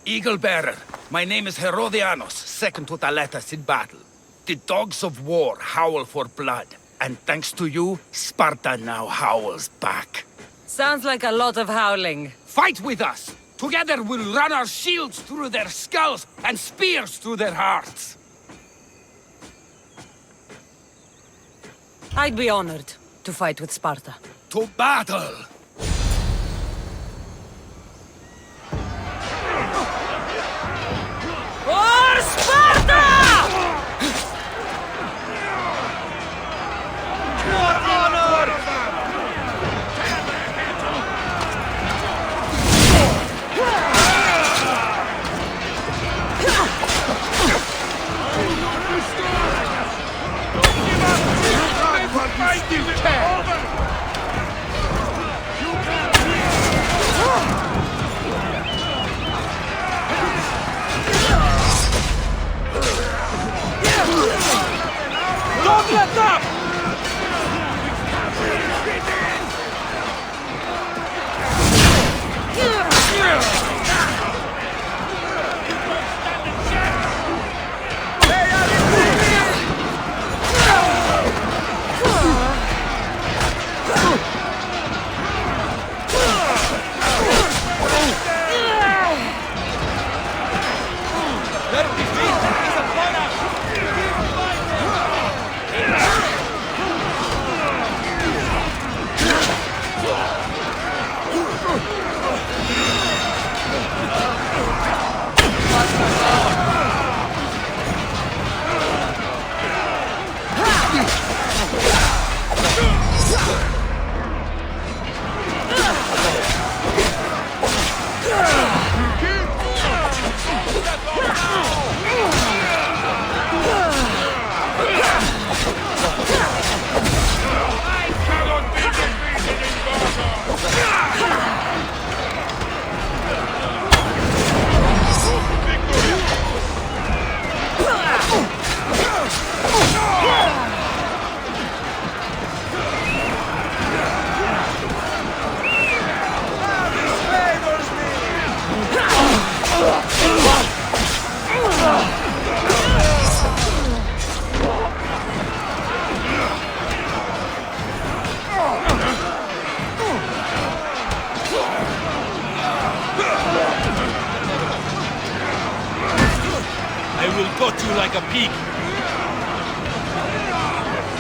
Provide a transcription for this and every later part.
Eagle Bearer, my name is Herodianos, second to Thaletas in battle. The dogs of war howl for blood, and thanks to you, Sparta now howls back. Sounds like a lot of howling. Fight with us! Together we'll run our shields through their skulls and spears through their hearts! I'd be honored to fight with Sparta. To battle! For Sparta! What honor! Fight you can! Don't let up! I will gut you like a pig.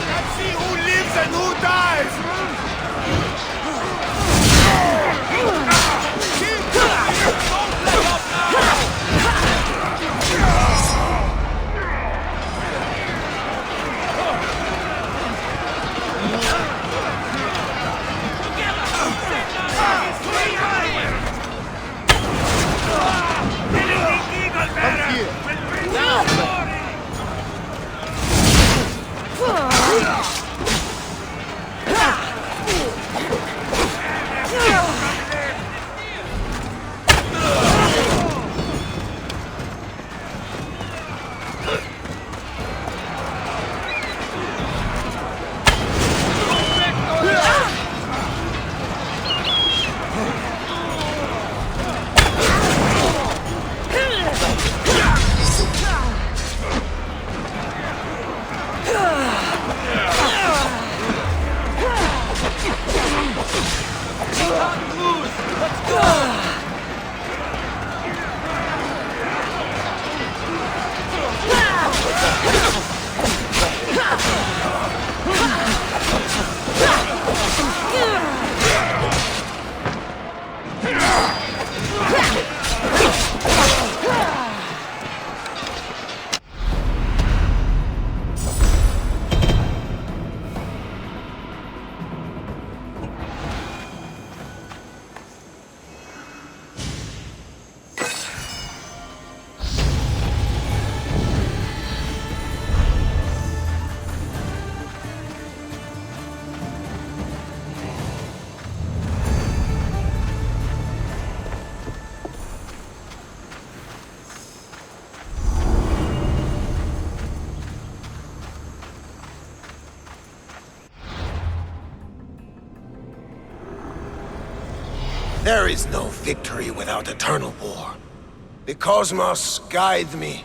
Let's see who lives and who dies! There is no victory without eternal war. The cosmos guide me.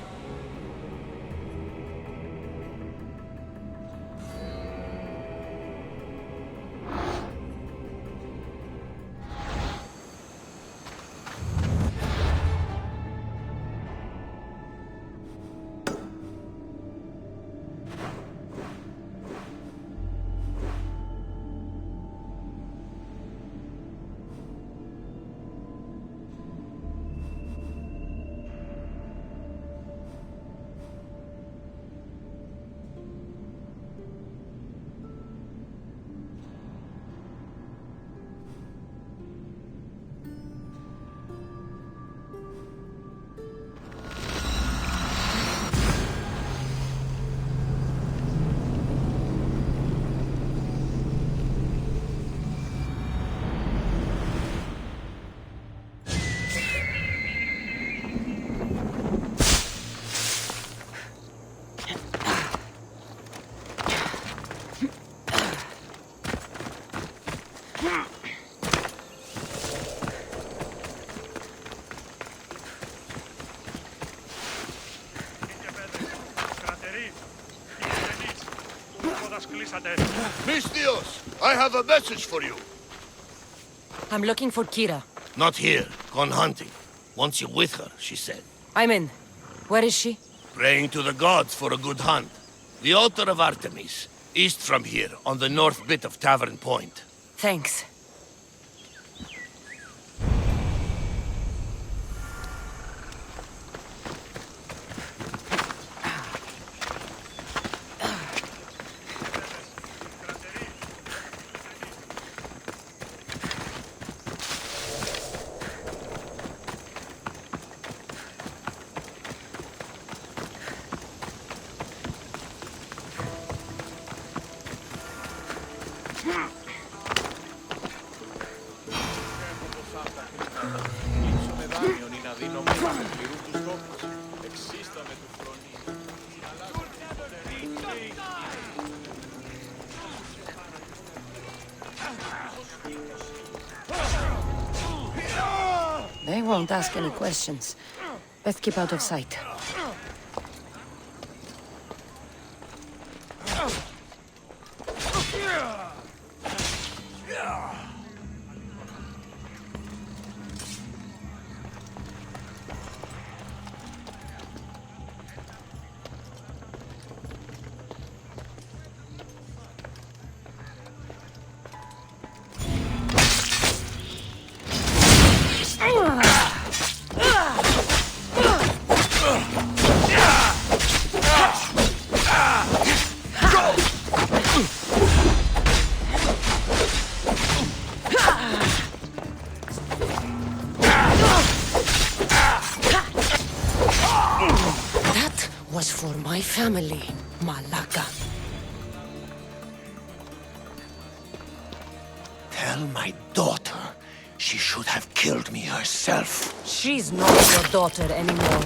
Mistios, I have a message for you. I'm looking for Kira. Not here. Gone hunting. Wants you with her, she said. I'm in. Where is she? Praying to the gods for a good hunt. The altar of Artemis, east from here, on the north bit of Tavern Point. Thanks. They won't ask any questions. Best keep out of sight. That was for my family, Malaka. Tell my daughter she should have killed me herself. She's not your daughter anymore.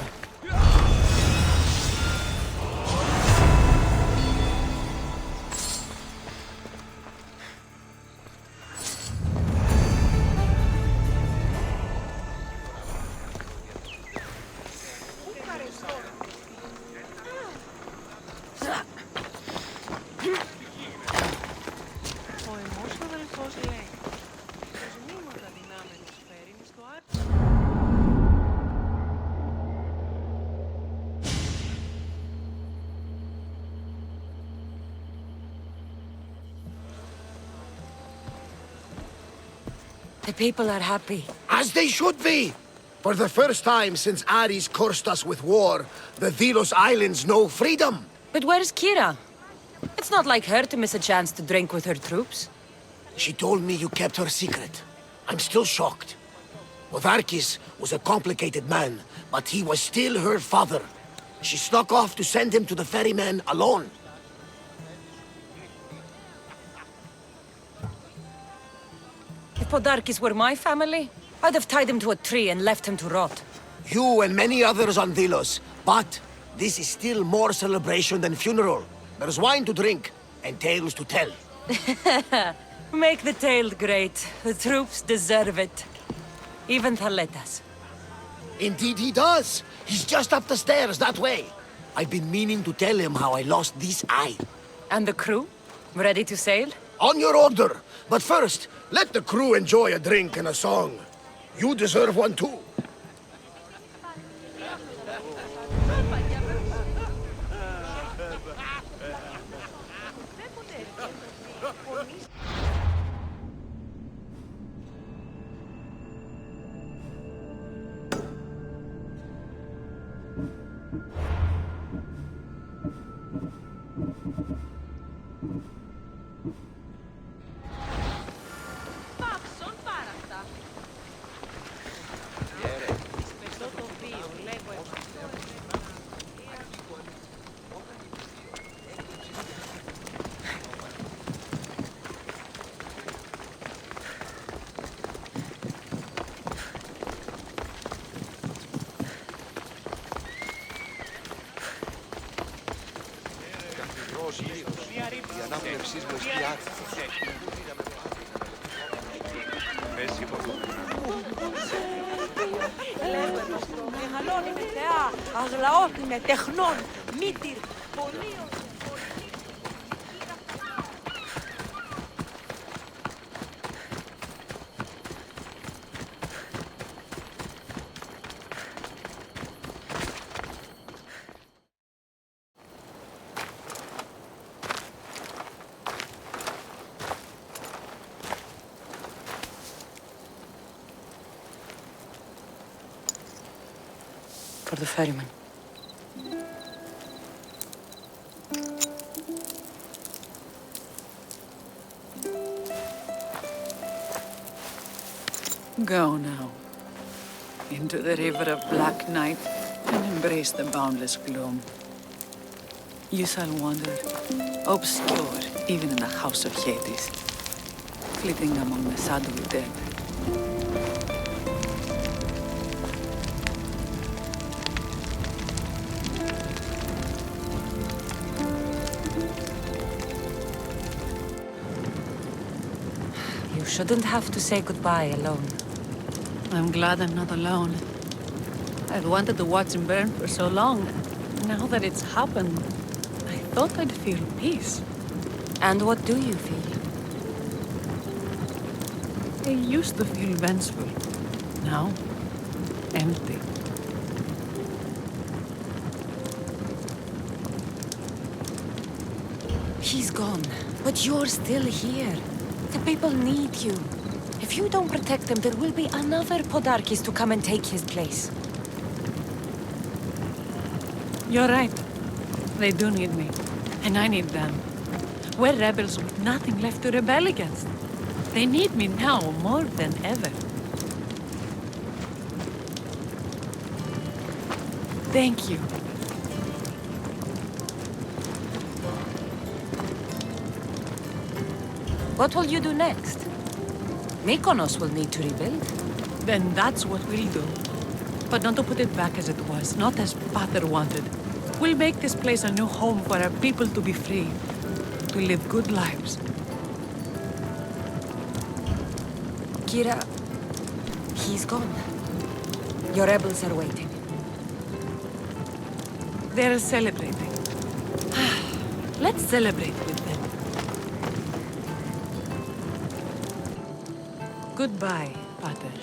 The people are happy. As they should be! For the first time since Ares cursed us with war, the Delos Islands know freedom! But where's Kira? It's not like her to miss a chance to drink with her troops. She told me you kept her secret. I'm still shocked. Odarkis was a complicated man, but he was still her father. She snuck off to send him to the ferryman alone. If Podarkis were my family, I'd have tied him to a tree and left him to rot. You and many others on Delos, but this is still more celebration than funeral. There's wine to drink, and tales to tell. Make the tale great. The troops deserve it. Even Thaletas. Indeed he does. He's just up the stairs, that way. I've been meaning to tell him how I lost this eye. And the crew? Ready to sail? On your order. But first, let the crew enjoy a drink and a song. You deserve one too. Η ανάπνευσής μου εστί άτυχος. Μεγαλώνει με θεά, αγλαώθη με τεχνών, μύτηρ, πολίων. For the ferryman. Go now, into the river of black night, and embrace the boundless gloom. You shall wander, obscure even in the house of Hades, flitting among the shadowy dead. You shouldn't have to say goodbye alone. I'm glad I'm not alone. I've wanted to watch him burn for so long. Now that it's happened, I thought I'd feel peace. And what do you feel? I used to feel vengeful. Now, empty. He's gone, but you're still here. The people need you. If you don't protect them, there will be another Podarkis to come and take his place. You're right. They do need me. And I need them. We're rebels with nothing left to rebel against. They need me now more than ever. Thank you. What will you do next? Mykonos will need to rebuild. Then that's what we'll do. But not to put it back as it was, not as Father wanted. We'll make this place a new home for our people to be free, to live good lives. Kira, he's gone. Your rebels are waiting. They're celebrating. Let's celebrate with them. Goodbye, Pater.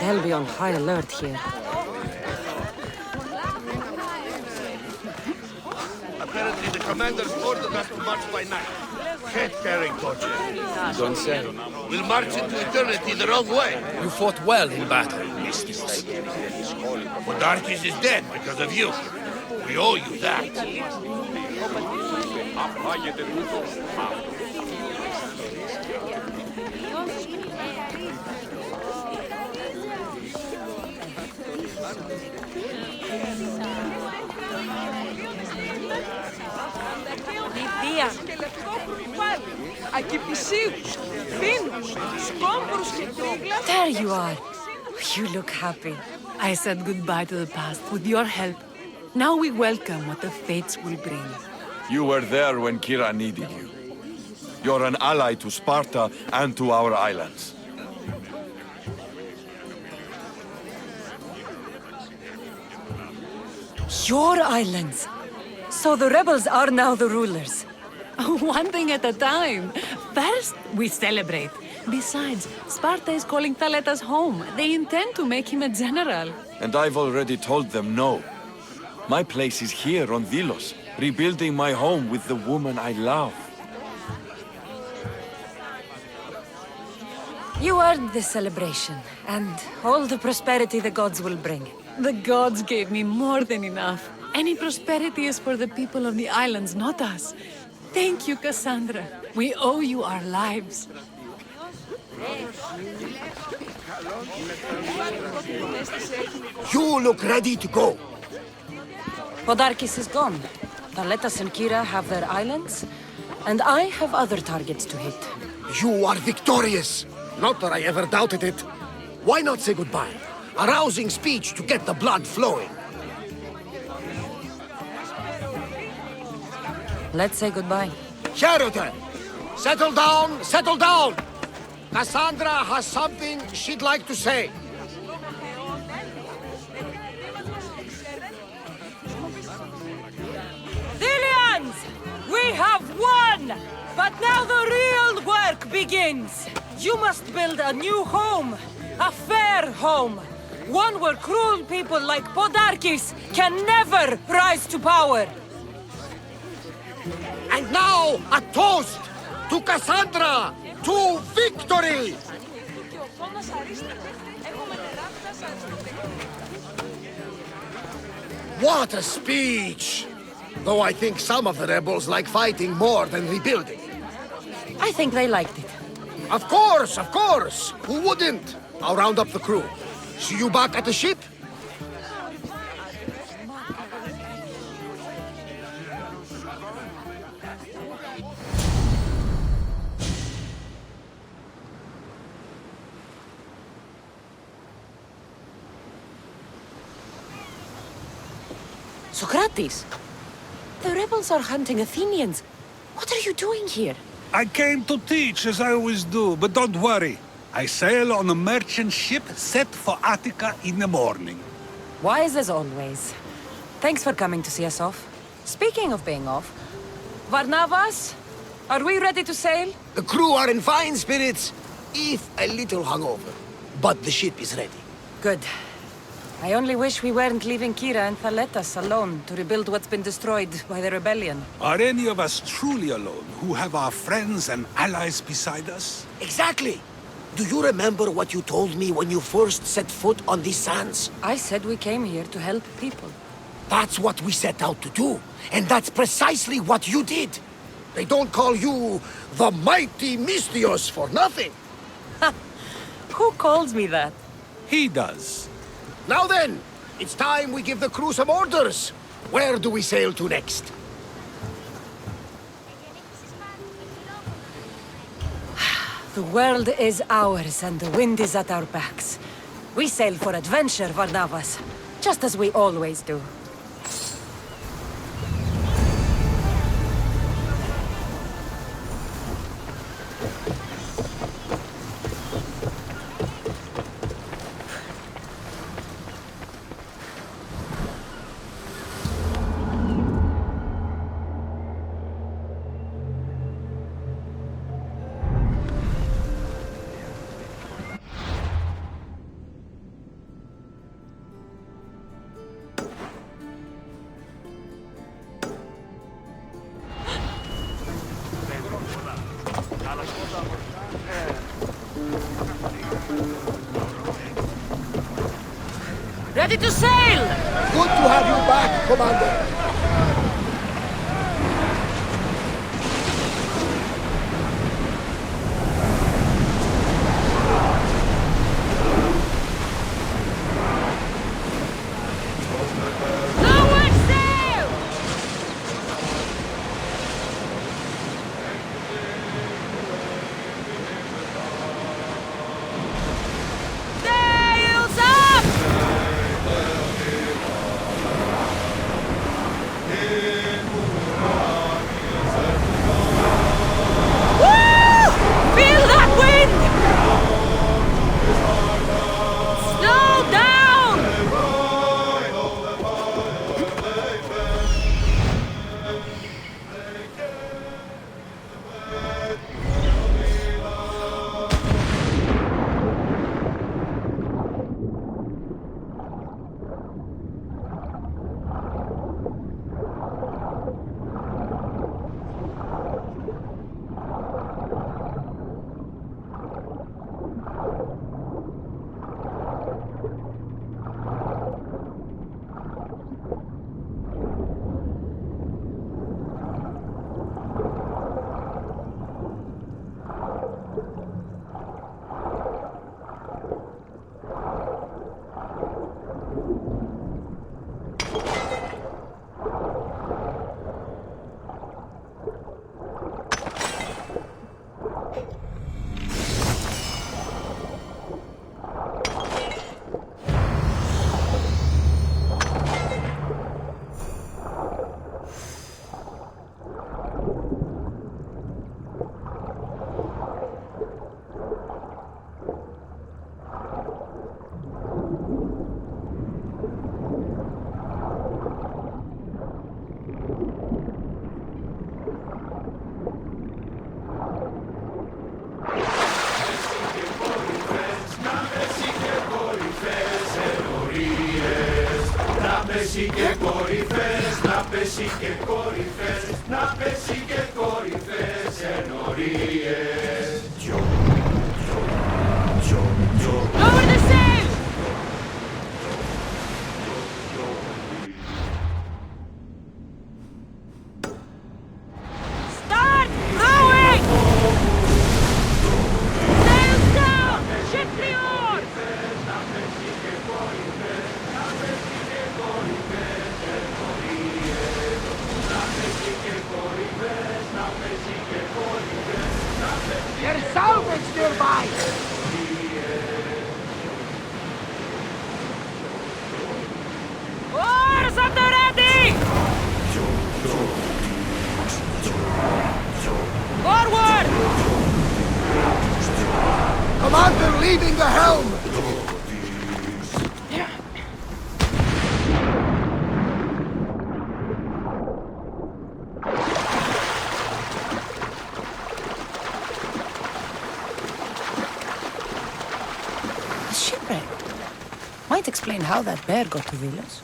They'll be on high alert here. Apparently the commanders ordered us to march by night. Can't carry torches. Don't say. We'll march into eternity the wrong way. You fought well in battle, Mystios. Podarkis is dead because of you. We owe you that. Νηδία, πάλι, ακυπησίους, φίνους, σκόμπορους και τρίγλας. There you are. You look happy. I said goodbye to the past with your help. Now we welcome what the fates will bring. You were there when Kira needed you. You're an ally to Sparta and to our islands. Your islands. So the rebels are now the rulers. One thing at a time. First, we celebrate. Besides, Sparta is calling Thaletas home. They intend to make him a general. And I've already told them no. My place is here on Delos, rebuilding my home with the woman I love. You earned this celebration, and all the prosperity the gods will bring. The gods gave me more than enough. Any prosperity is for the people of the islands, not us. Thank you, Cassandra. We owe you our lives. You look ready to go. Podarkis is gone. Thaletas and Kira have their islands, and I have other targets to hit. You are victorious. Not that I ever doubted it. Why not say goodbye? A rousing speech to get the blood flowing. Let's say goodbye. Charity! Settle down, settle down! Cassandra has something she'd like to say. Thelians! We have won! But now the real work begins! You must build a new home. A fair home. One where cruel people like Podarkis can never rise to power. And now, a toast to Cassandra, to victory! What a speech! Though I think some of the rebels like fighting more than rebuilding. I think they liked it. Of course, of course! Who wouldn't? I'll round up the crew. See you back at the ship? Socrates! The rebels are hunting Athenians. What are you doing here? I came to teach, as I always do, but don't worry. I sail on a merchant ship set for Attica in the morning. Wise as always. Thanks for coming to see us off. Speaking of being off, Varnavas, are we ready to sail? The crew are in fine spirits, if a little hungover. But the ship is ready. Good. I only wish we weren't leaving Kira and Thaletas alone to rebuild what's been destroyed by the rebellion. Are any of us truly alone, who have our friends and allies beside us? Exactly! Do you remember what you told me when you first set foot on these sands? I said we came here to help people. That's what we set out to do. And that's precisely what you did. They don't call you the mighty Mystios for nothing. Who calls me that? He does. Now then, it's time we give the crew some orders. Where do we sail to next? The world is ours and the wind is at our backs. We sail for adventure, Varnavas, just as we always do. Ready to sail! Good to have you back, Commander. πέσει και κορυφές, να πέσει και κορυφές, να πέσει και κορυφές ενορίες. Lower the sail! Start rowing! Sails down! Ship the oars! There's salvage nearby! Oars at the ready! Forward! Commander leading the helm! The shipwreck might explain how that bear got to Vilos.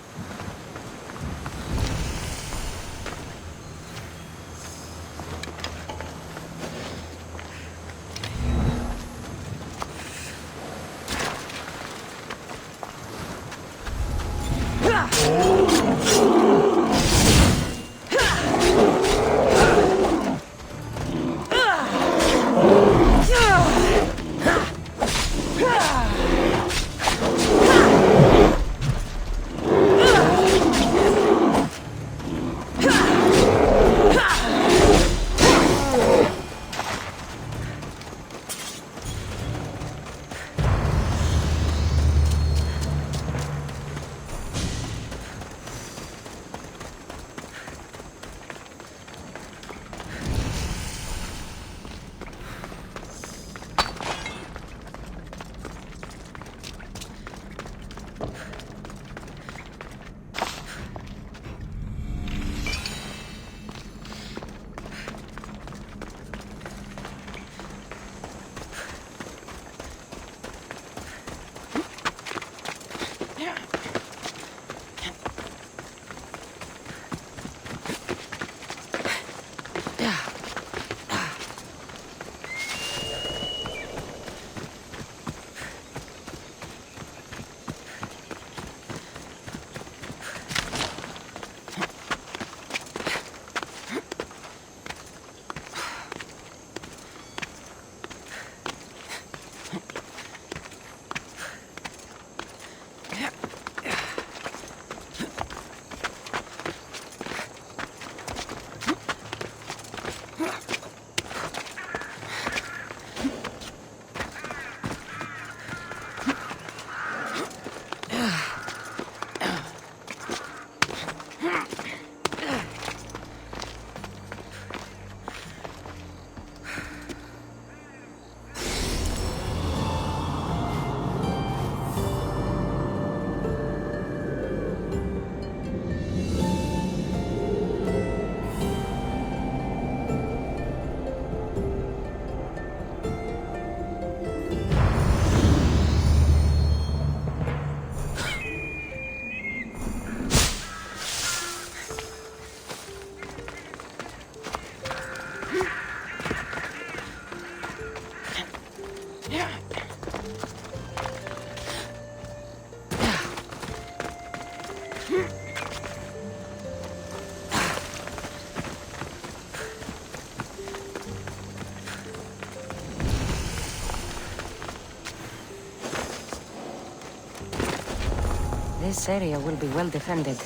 This area will be well defended.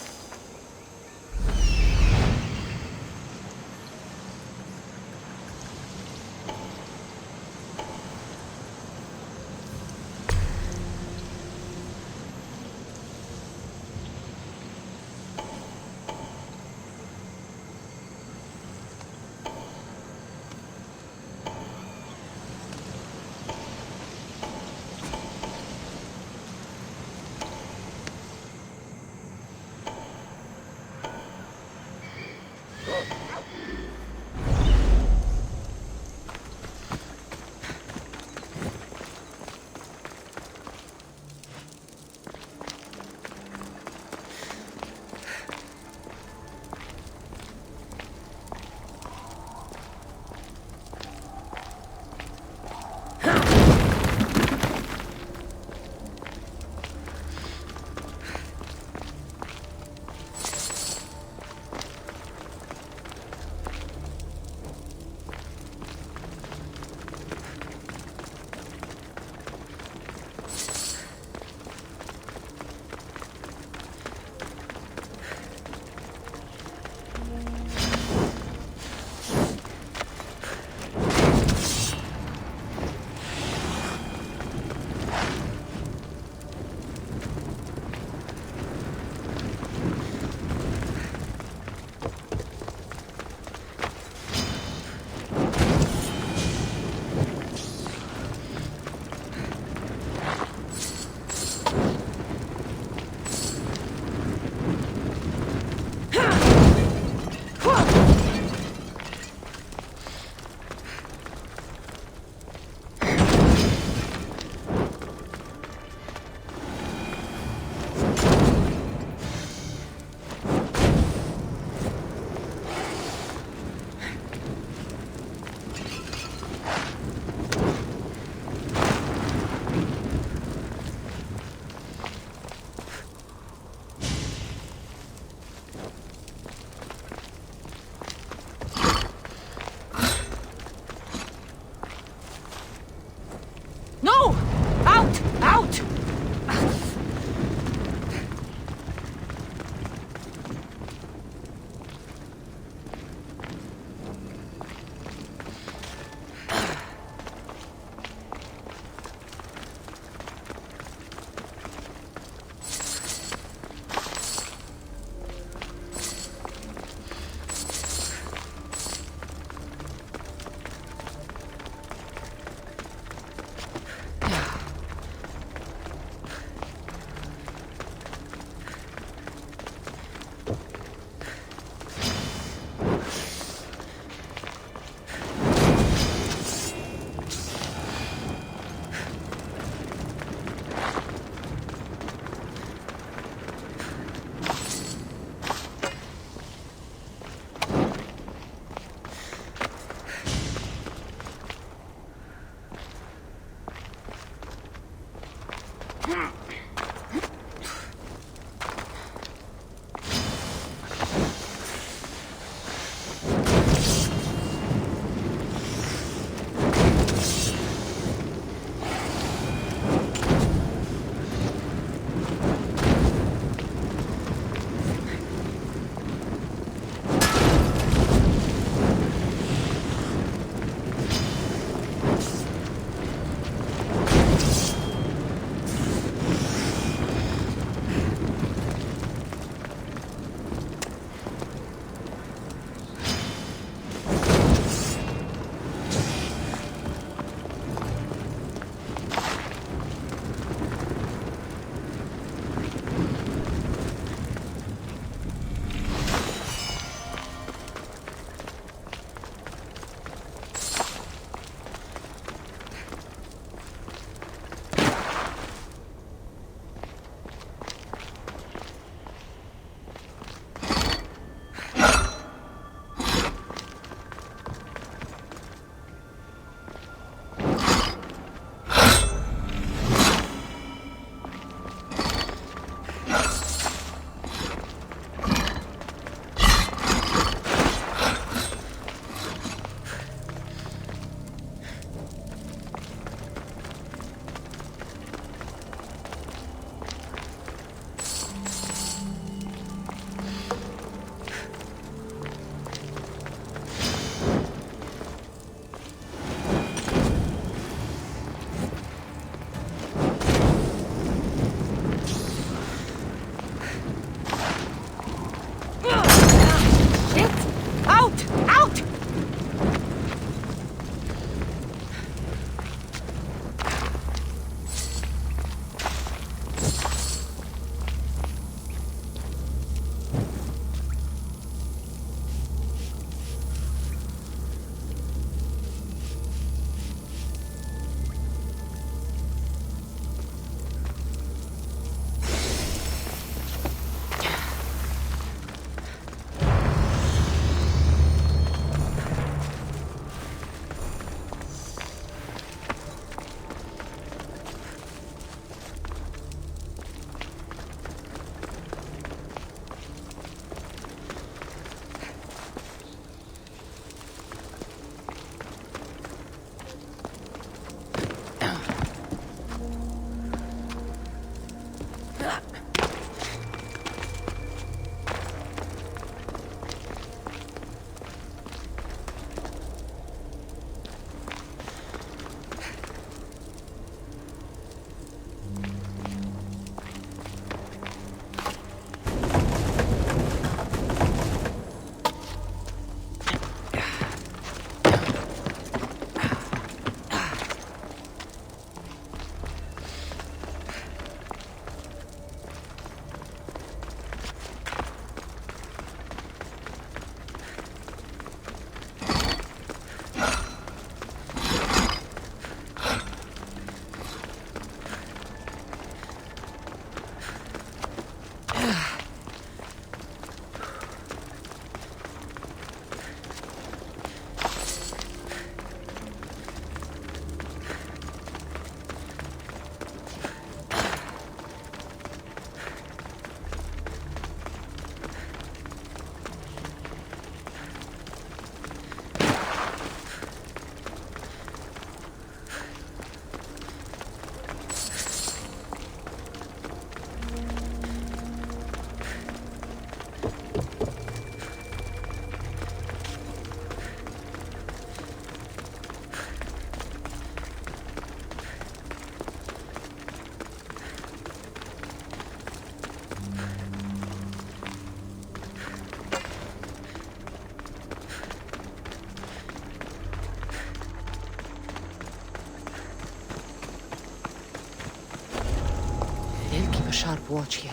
a sharp watch here.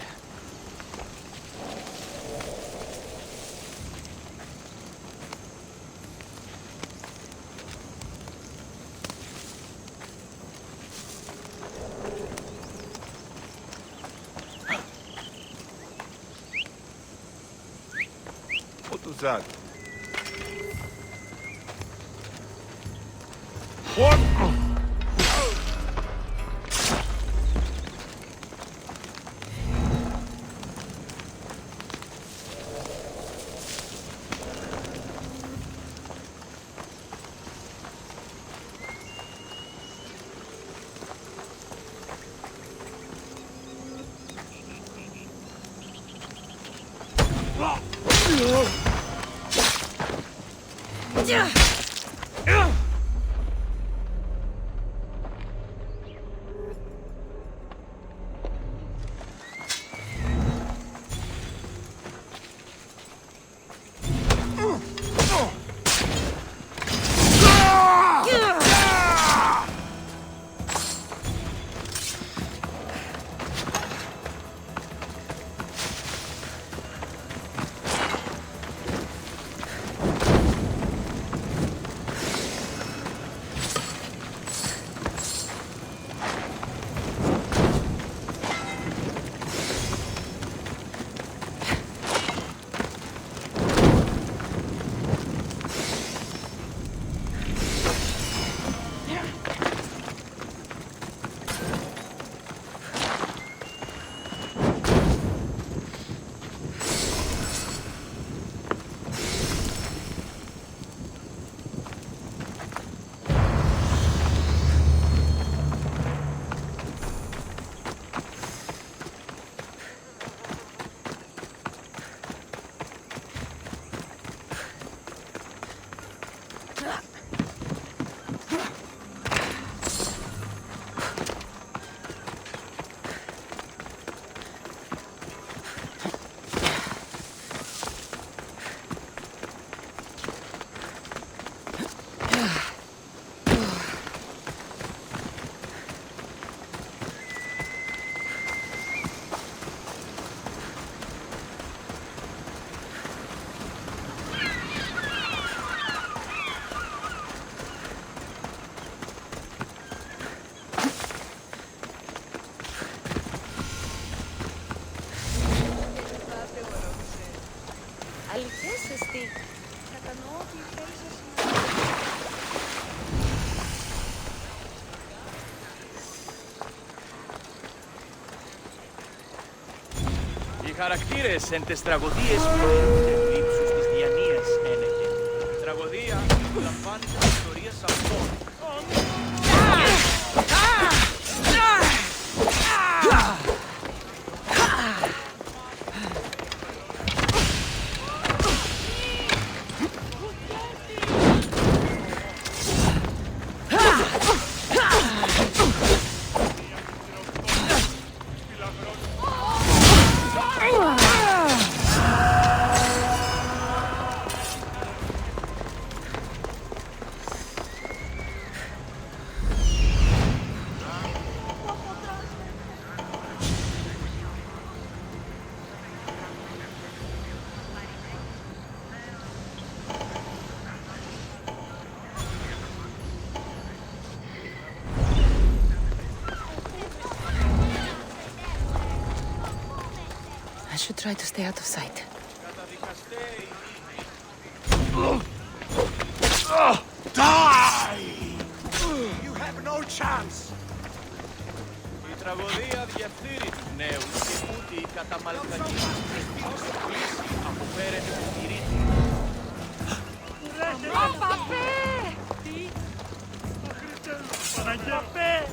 What was that? What? Οι χαρακτήρες εν τες τραγωδίες προέρχονται ύψους της διανοίας ένεκε. Η τραγωδία λαμβάνει τις ιστορίες αυτών. I should try to stay out of sight. Die! You have no chance! Η τραγωδία διαφθείρει τους νέους και ούτε η καταμαλκανή τους πλήση αποφέρεται τη ρίτη. Παπέ! Τι? Παπέ!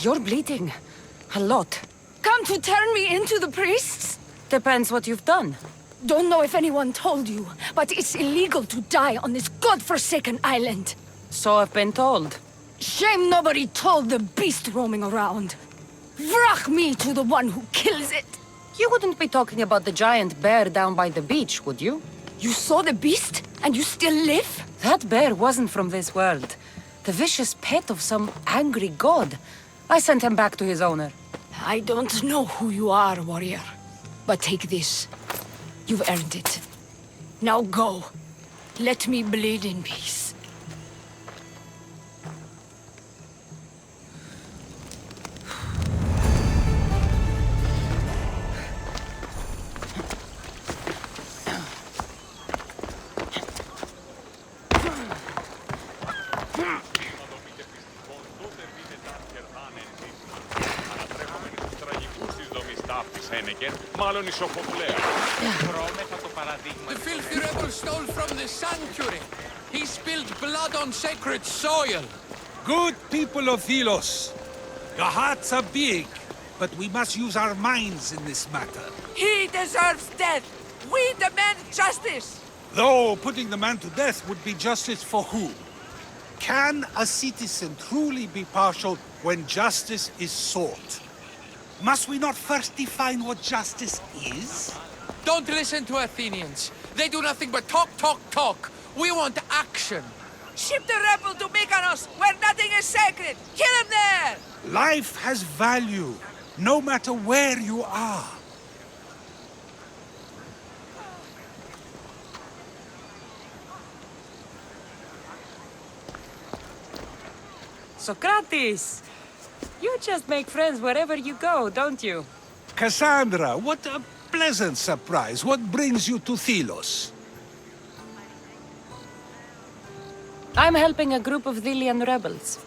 You're bleeding. A lot. Come to turn me into the priests? Depends what you've done. Don't know if anyone told you, but it's illegal to die on this godforsaken island. So I've been told. Shame nobody told the beast roaming around. Vrach me to the one who kills it. You wouldn't be talking about the giant bear down by the beach, would you? You saw the beast, and you still live? That bear wasn't from this world. The vicious pet of some angry god. I sent him back to his owner. I don't know who you are, warrior. But take this. You've earned it. Now go. Let me bleed in peace. The filthy rebel stole from the sanctuary. He spilled blood on sacred soil. Good people of Thelos, your hearts are big, but we must use our minds in this matter. He deserves death. We demand justice. Though putting the man to death would be justice for whom? Can a citizen truly be partial when justice is sought? Must we not first define what justice is? Don't listen to Athenians. They do nothing but talk, talk, talk. We want action. Ship the rebel to Mykonos, where nothing is sacred. Kill him there! Life has value, no matter where you are. Socrates! You just make friends wherever you go, don't you? Cassandra, what a pleasant surprise. What brings you to Thelos? I'm helping a group of Delian rebels.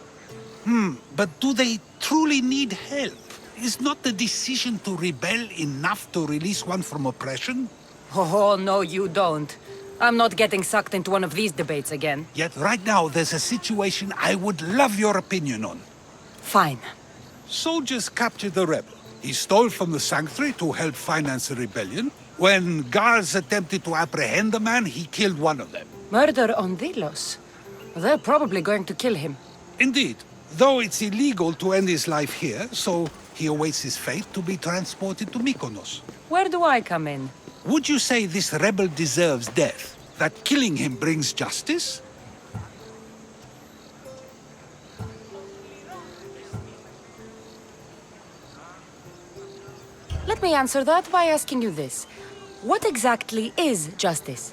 But do they truly need help? Is not the decision to rebel enough to release one from oppression? Oh, no, you don't. I'm not getting sucked into one of these debates again. Yet right now there's a situation I would love your opinion on. Fine. Soldiers captured the rebel. He stole from the sanctuary to help finance the rebellion. When guards attempted to apprehend the man, he killed one of them. Murder on Delos. They're probably going to kill him. Indeed. Though it's illegal to end his life here, so he awaits his fate to be transported to Mykonos. Where do I come in? Would you say this rebel deserves death? That killing him brings justice? Let me answer that by asking you this. What exactly is justice?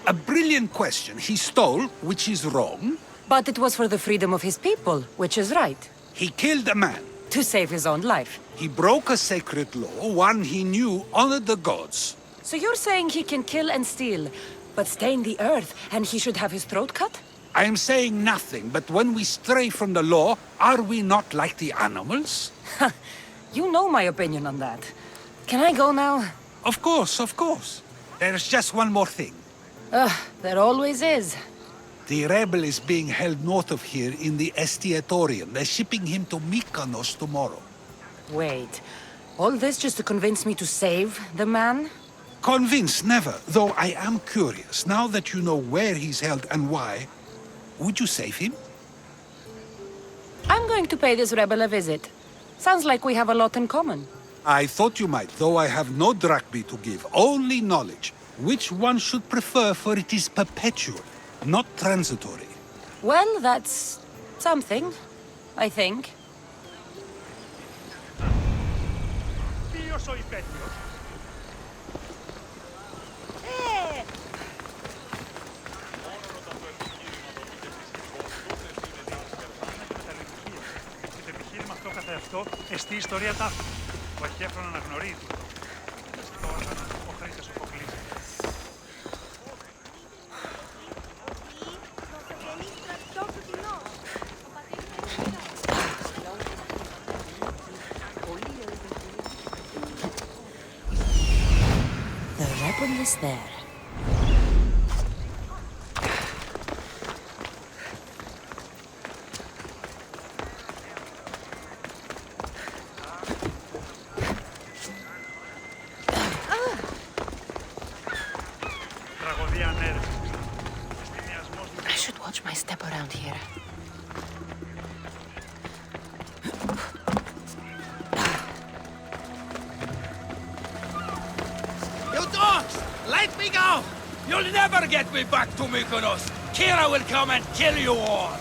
A brilliant question. He stole, which is wrong. But it was for the freedom of his people, which is right. He killed a man. To save his own life. He broke a sacred law, one he knew honored the gods. So you're saying he can kill and steal, but stain the earth, and he should have his throat cut? I am saying nothing, but when we stray from the law, are we not like the animals? You know my opinion on that. Can I go now? Of course, of course. There's just one more thing. There always is. The rebel is being held north of here in the Estiatorium. They're shipping him to Mykonos tomorrow. Wait. All this just to convince me to save the man? Convinced, never. Though I am curious. Now that you know where he's held and why, would you save him? I'm going to pay this rebel a visit. Sounds like we have a lot in common. I thought you might, though I have no drachmae to give, only knowledge. Which one should prefer, for it is perpetual, not transitory. Well, that's something, I think. Εστί ιστορία ταύτη. Ο Αχέφρον αναγνωρίζει το όργανο ο Χρήστος υποκλείσει. The rebel is there. I should watch my step around here. You dogs! Let me go! You'll never get me back to Mykonos! Kira will come and kill you all!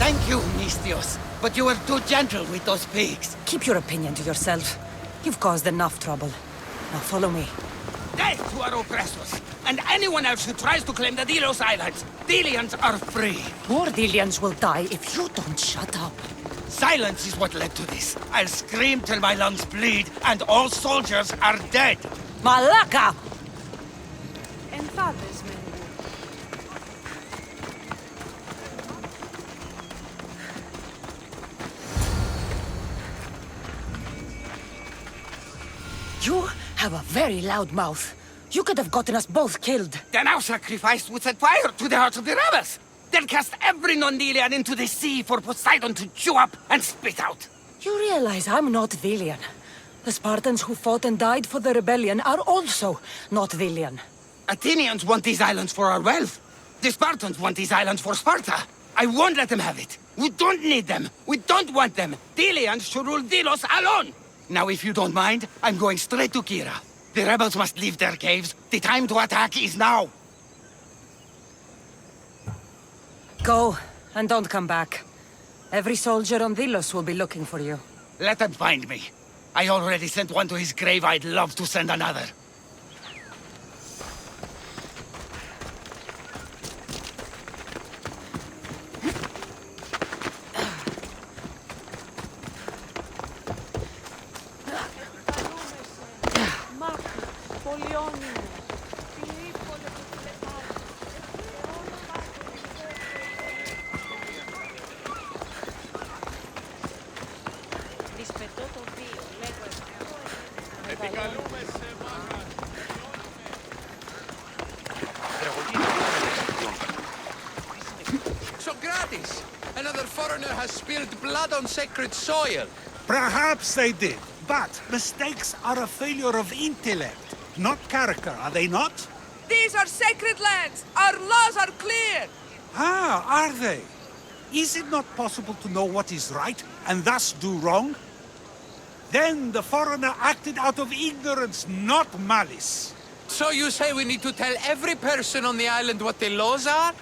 Thank you, Mistios, but you were too gentle with those pigs. Keep your opinion to yourself. You've caused enough trouble. Now follow me. Death to our oppressors, and anyone else who tries to claim the Delos Islands. Delians are free. More Delians will die if you don't shut up. Silence is what led to this. I'll scream till my lungs bleed, and all soldiers are dead. Malaka! You have a very loud mouth. You could have gotten us both killed. Then our sacrifice would set fire to the hearts of the rebels. Then cast every non-Delian into the sea for Poseidon to chew up and spit out. You realize I'm not Delian. The Spartans who fought and died for the rebellion are also not Delian. Athenians want these islands for our wealth. The Spartans want these islands for Sparta. I won't let them have it. We don't need them. We don't want them. Delians should rule Delos alone. Now, if you don't mind, I'm going straight to Kira. The rebels must leave their caves. The time to attack is now. Go, and don't come back. Every soldier on Delos will be looking for you. Let them find me. I already sent one to his grave. I'd love to send another. Socrates! Another foreigner has spilled blood on sacred soil. Perhaps they did, but mistakes are a failure of intellect, not character, are they not? These are sacred lands! Our laws are clear! Ah, are they? Is it not possible to know what is right, and thus do wrong? Then the foreigner acted out of ignorance, not malice. So you say we need to tell every person on the island what the laws are?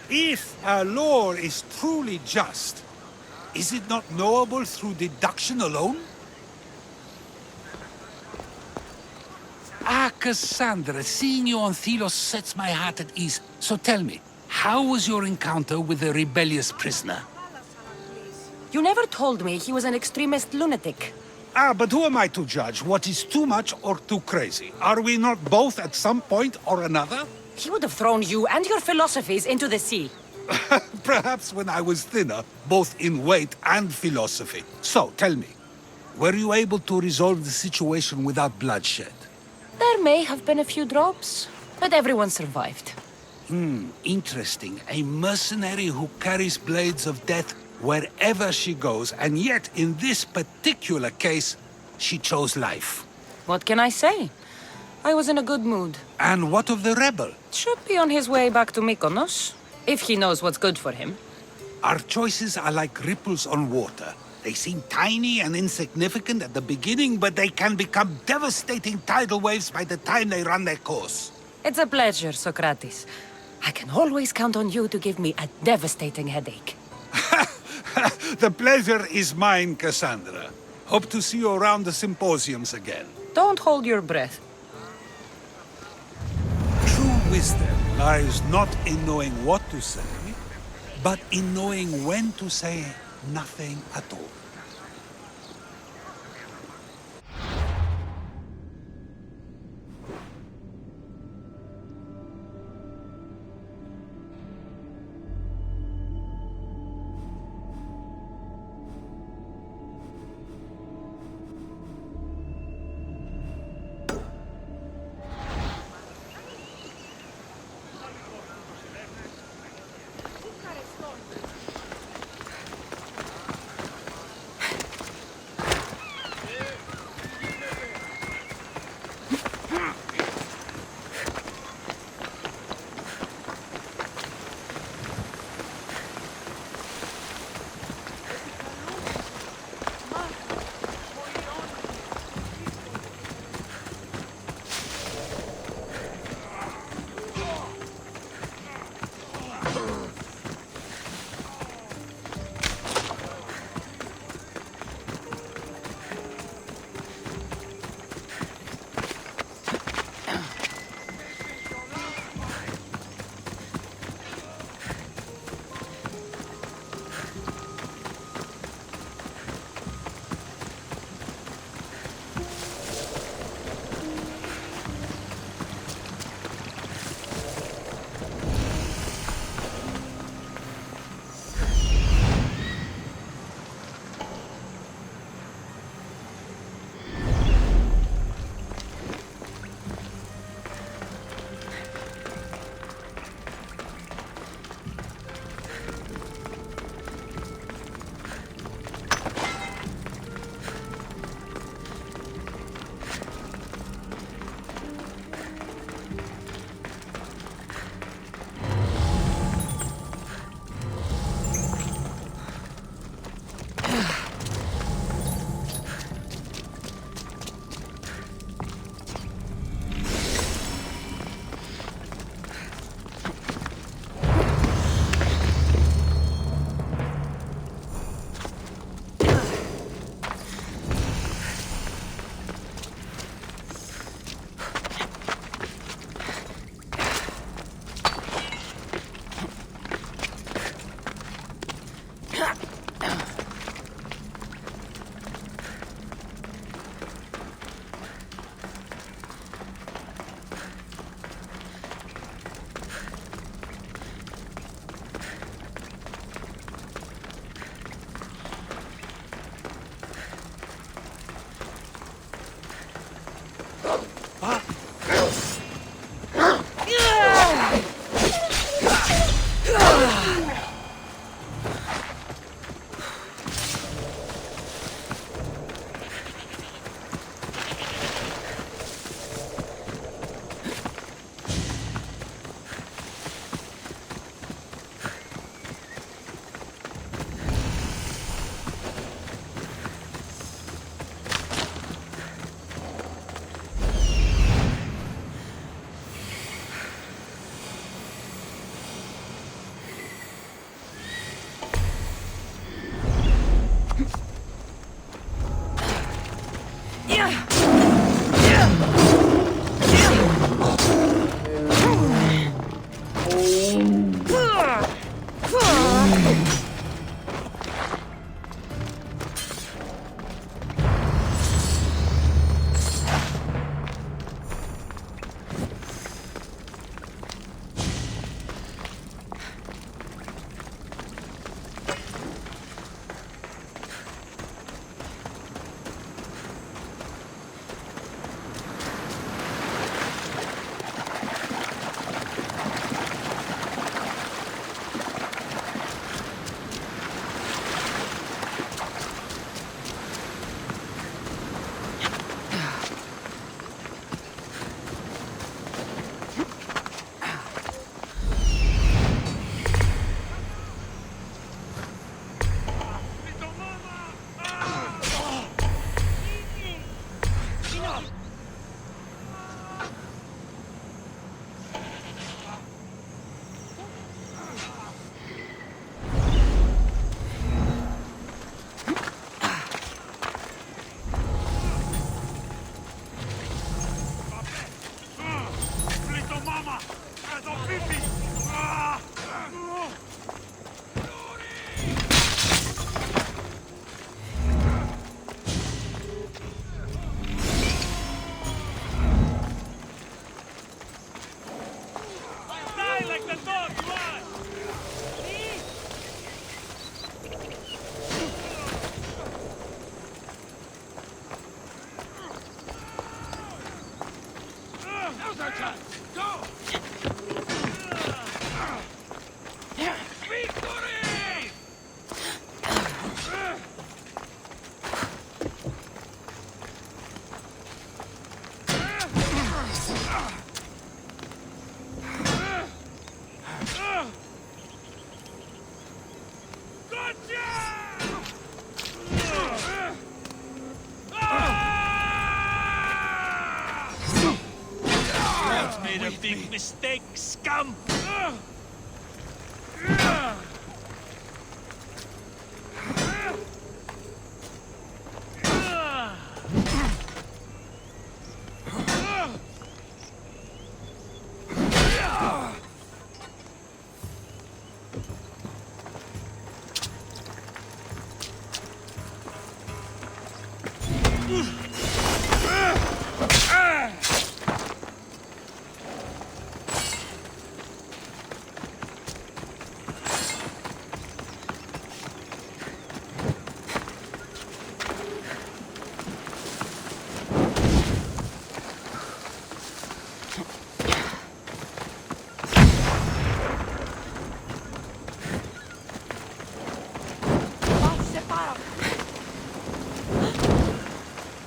If our law is truly just, is it not knowable through deduction alone? Ah, Cassandra, seeing you on Thelos sets my heart at ease. So tell me, how was your encounter with the rebellious prisoner? You never told me he was an extremist lunatic. Ah, but who am I to judge what is too much or too crazy? Are we not both at some point or another? He would have thrown you and your philosophies into the sea. Perhaps when I was thinner, both in weight and philosophy. So, tell me, were you able to resolve the situation without bloodshed? There may have been a few drops, but everyone survived. Interesting. A mercenary who carries blades of death wherever she goes, and yet, in this particular case, she chose life. What can I say? I was in a good mood. And what of the rebel? Should be on his way back to Mykonos, if he knows what's good for him. Our choices are like ripples on water. They seem tiny and insignificant at the beginning, but they can become devastating tidal waves by the time they run their course. It's a pleasure, Socrates. I can always count on you to give me a devastating headache. The pleasure is mine, Cassandra. Hope to see you around the symposiums again. Don't hold your breath. True wisdom lies not in knowing what to say, but in knowing when to say nothing at all. Come!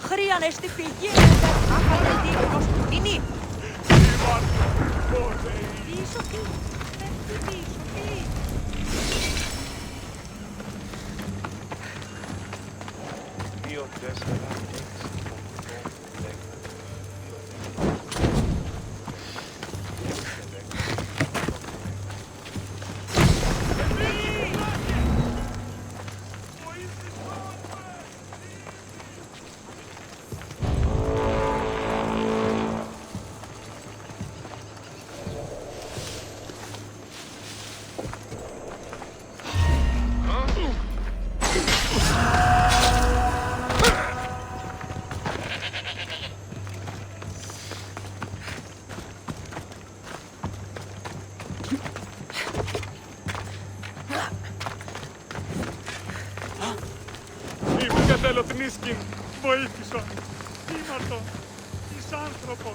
Χρειάνε στη φυγή, αφαιρετή ως ποινή. Πίσω, πίσω. Ήμουν κατελοτνίσκην, βοήθησον. Ήμαρτον, εις άνθρωπος.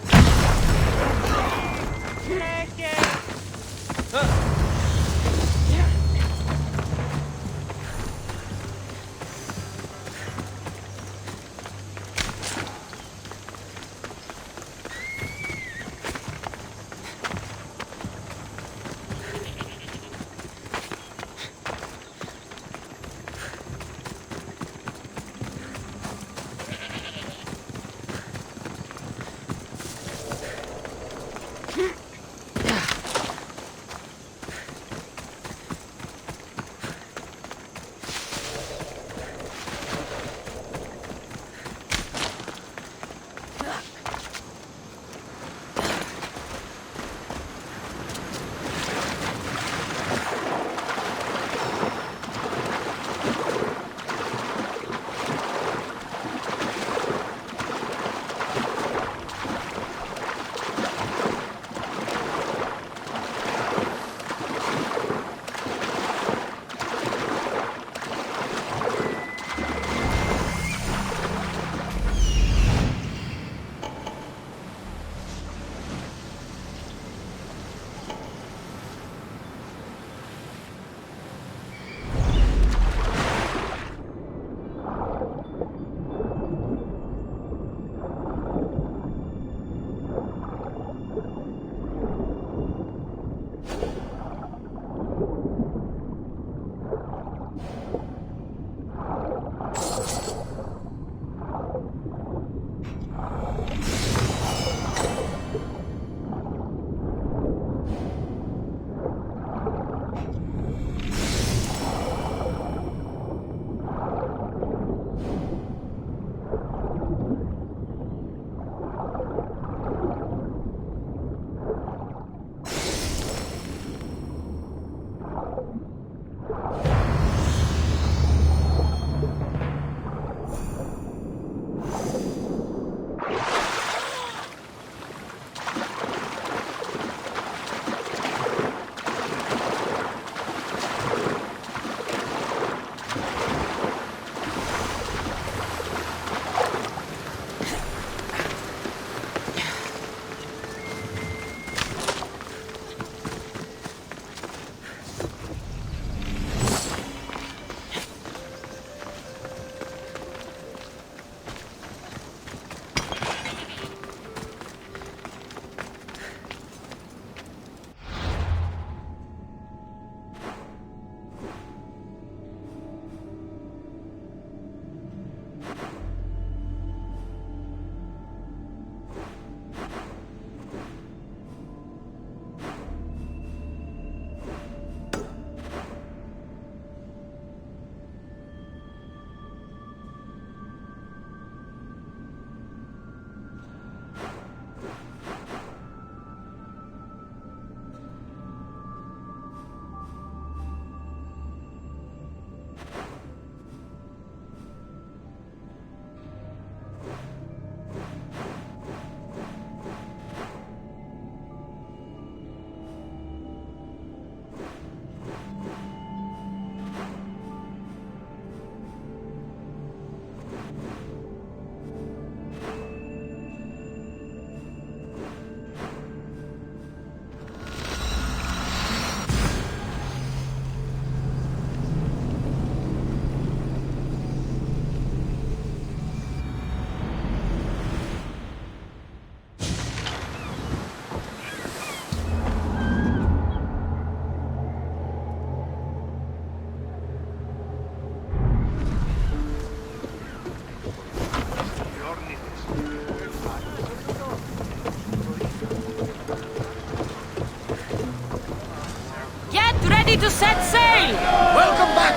ready to set sail! Welcome back!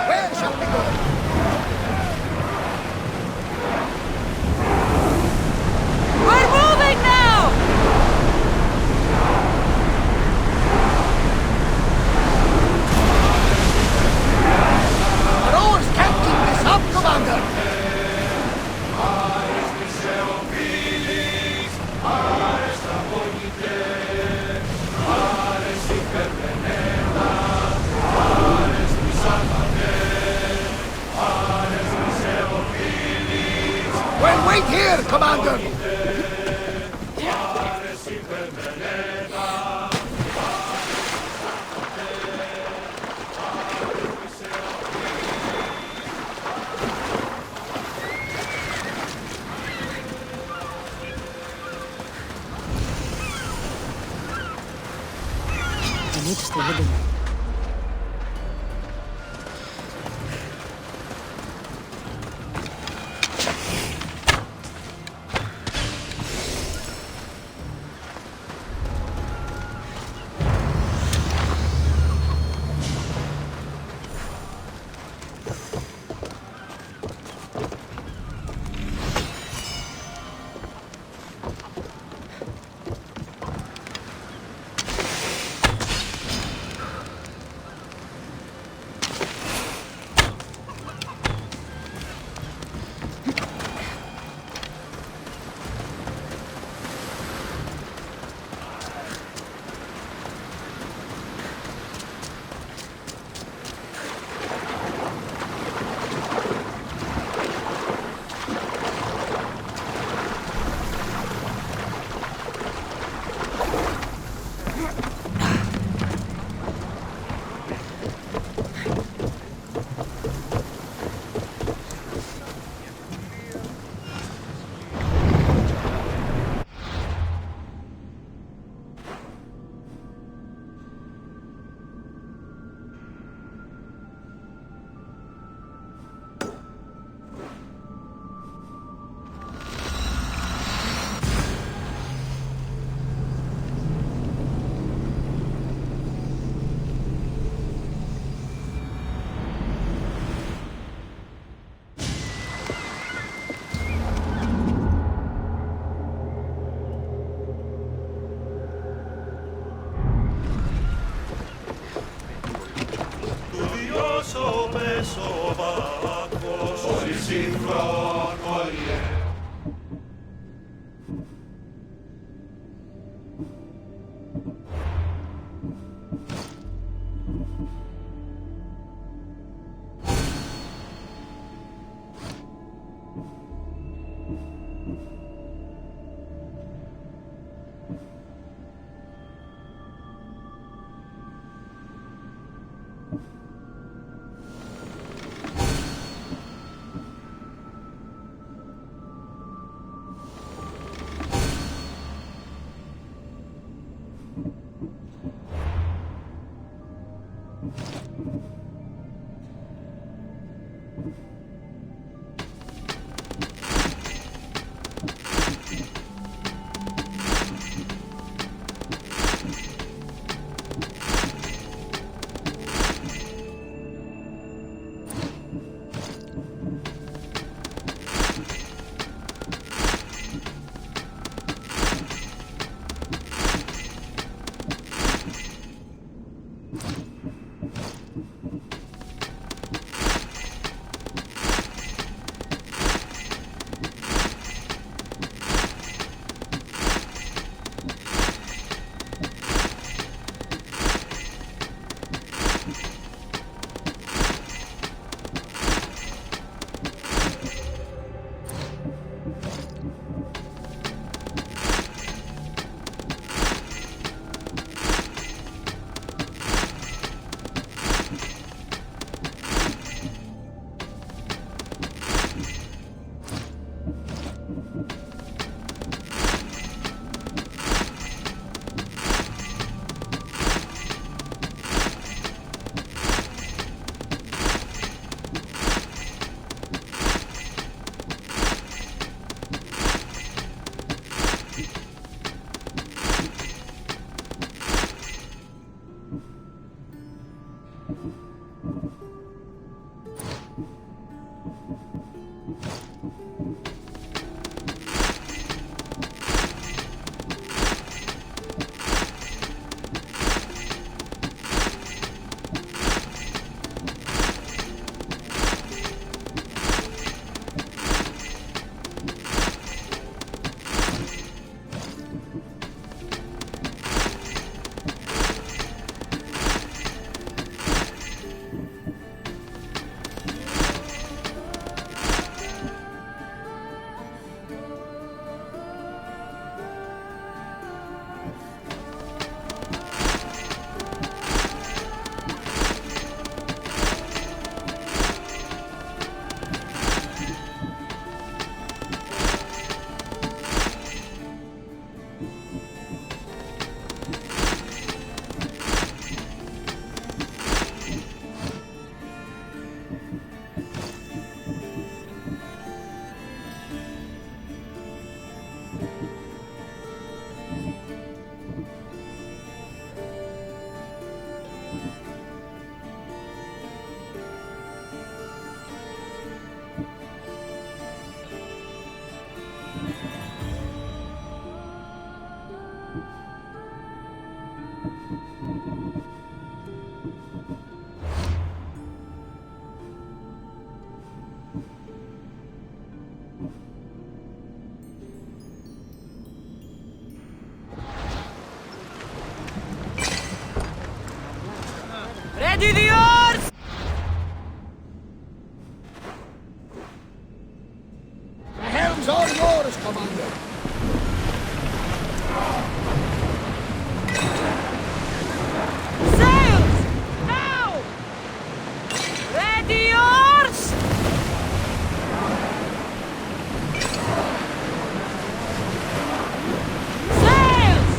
Where shall we go? We're moving now! Our oars can't keep this up, Commander! Well, wait here, Commander! I need to stay hidden. Ready the oars! The helm's all yours, Commander. Sails! Now! Ready oars! Sails!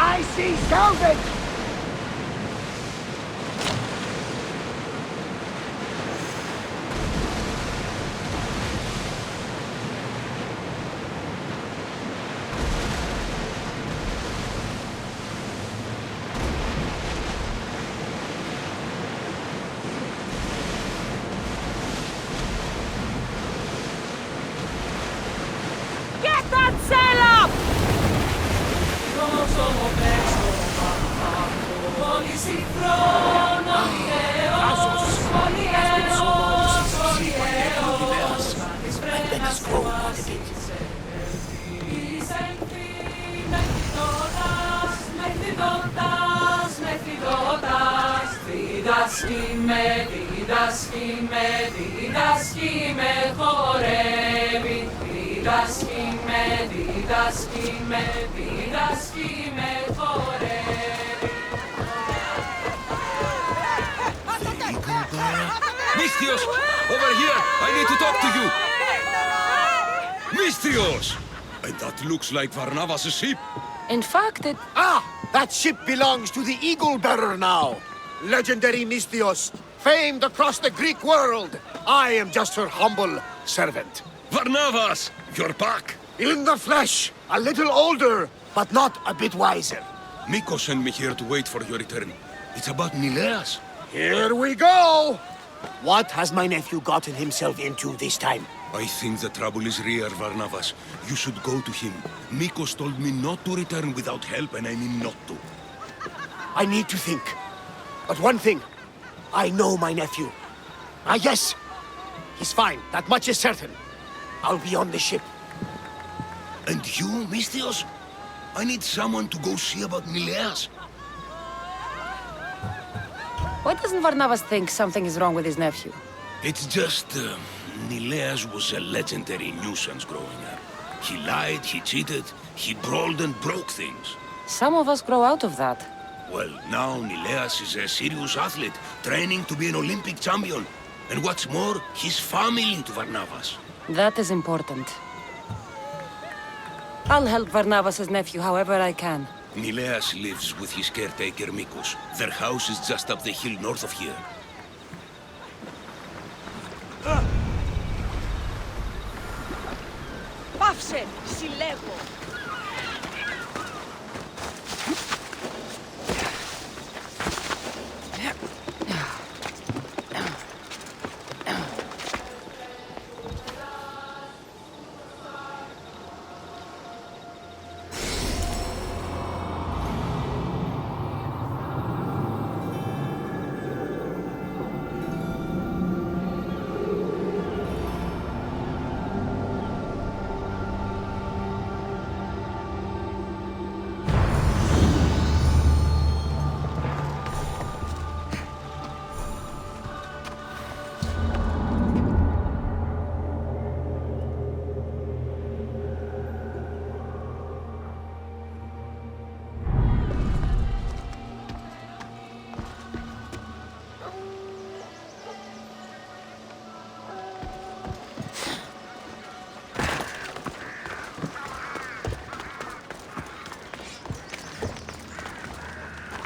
I see salvage! Get that sail up! Let us go a bit. Mistios! Over here! I need to talk to you! Mistios! And that looks like Varnavas' ship. In fact, it... Ah! That ship belongs to the Eagle Bearer now. Legendary Mistios, famed across the Greek world. I am just her humble servant. Varnavas! You're back! In the flesh, a little older, but not a bit wiser. Miko sent me here to wait for your return. It's about Nileas. Here we go! What has my nephew gotten himself into this time? I think the trouble is real, Varnavas. You should go to him. Mikos told me not to return without help, and I mean not to. I need to think. But one thing, I know my nephew. Ah, yes, he's fine. That much is certain. I'll be on the ship. And you, Mistios? I need someone to go see about Nileas. Why doesn't Varnavas think something is wrong with his nephew? It's just, Nileas was a legendary nuisance growing up. He lied, he cheated, he brawled and broke things. Some of us grow out of that. Well, now Nileas is a serious athlete, training to be an Olympic champion. And what's more, he's family to Varnavas. That is important. I'll help Varnavas' nephew however I can. Nileas lives with his caretaker Mikos. Their house is just up the hill north of here. Listen, Silevo.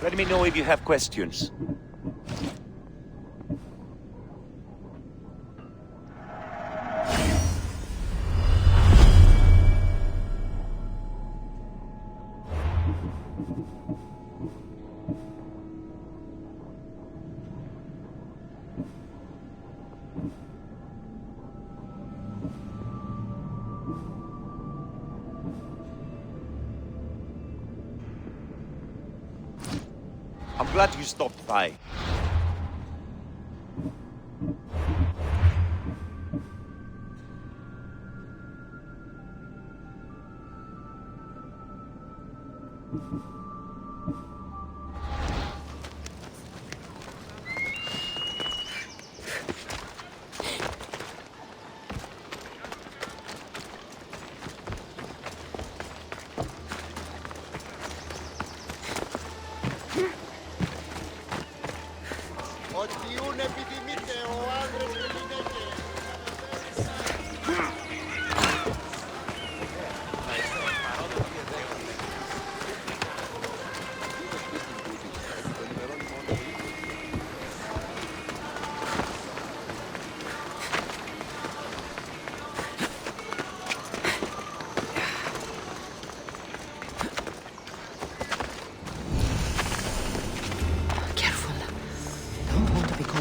Let me know if you have questions. I'm glad you stopped by.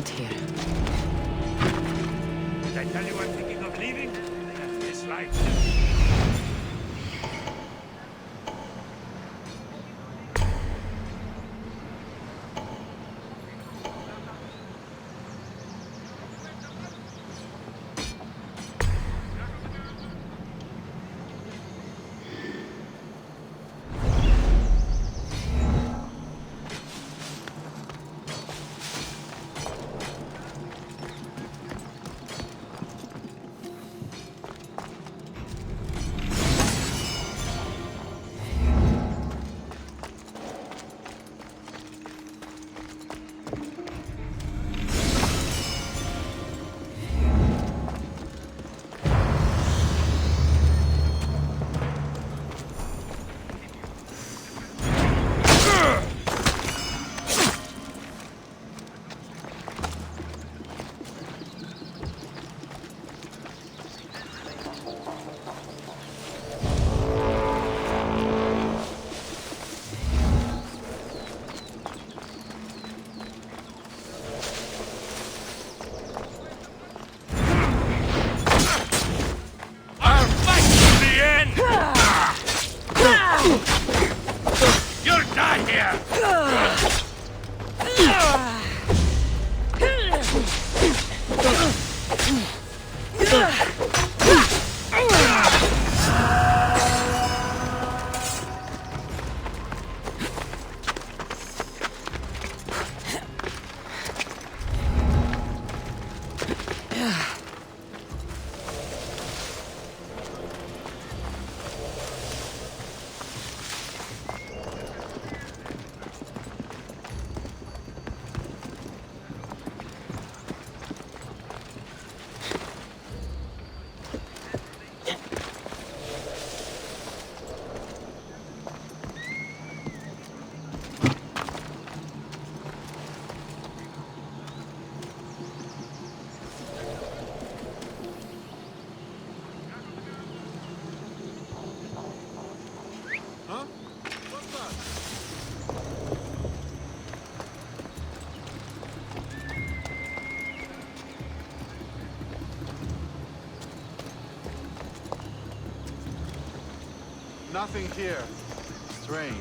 Here. Did I tell you I'm thinking of leaving? That's this life. Nothing here. Strange.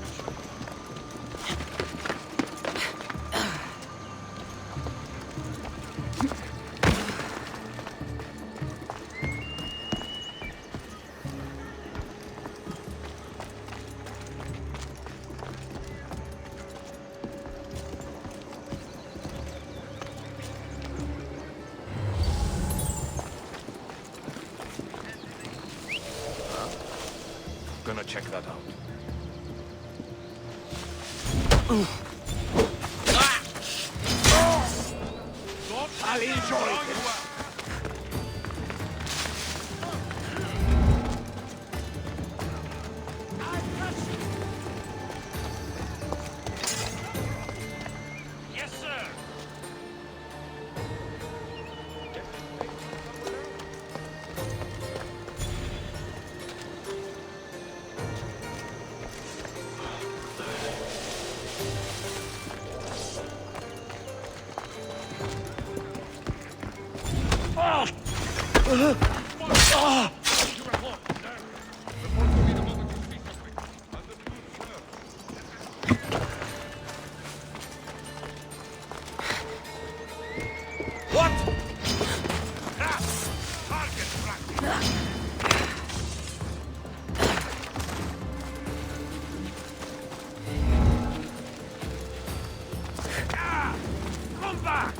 Gonna check that out. I'll enjoy it. Yes, sir. Come back!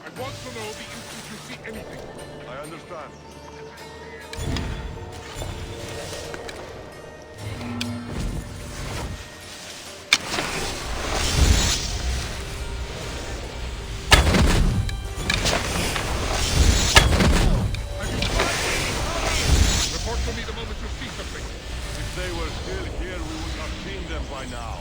I want to know the instant you see anything. I understand. Report to me the moment you see something. If they were still here, we would have seen them by now.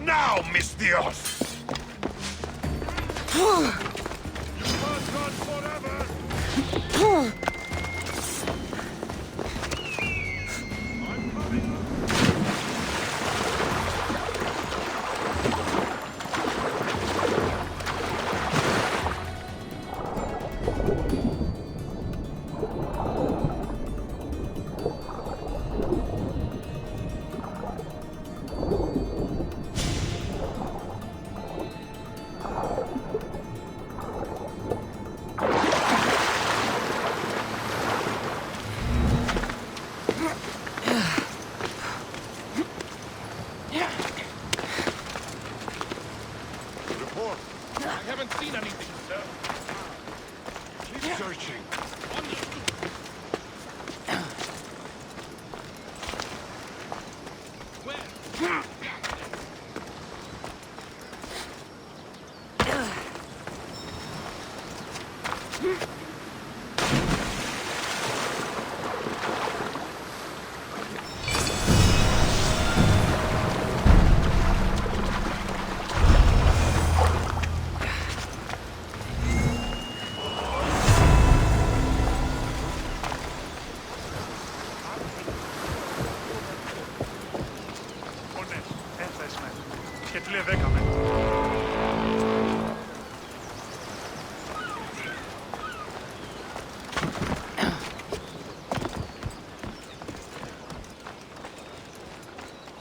now, mis Dios! You can't run forever! Report. I haven't seen anything, sir. Keep searching. Και του λέει 10 μέτρα.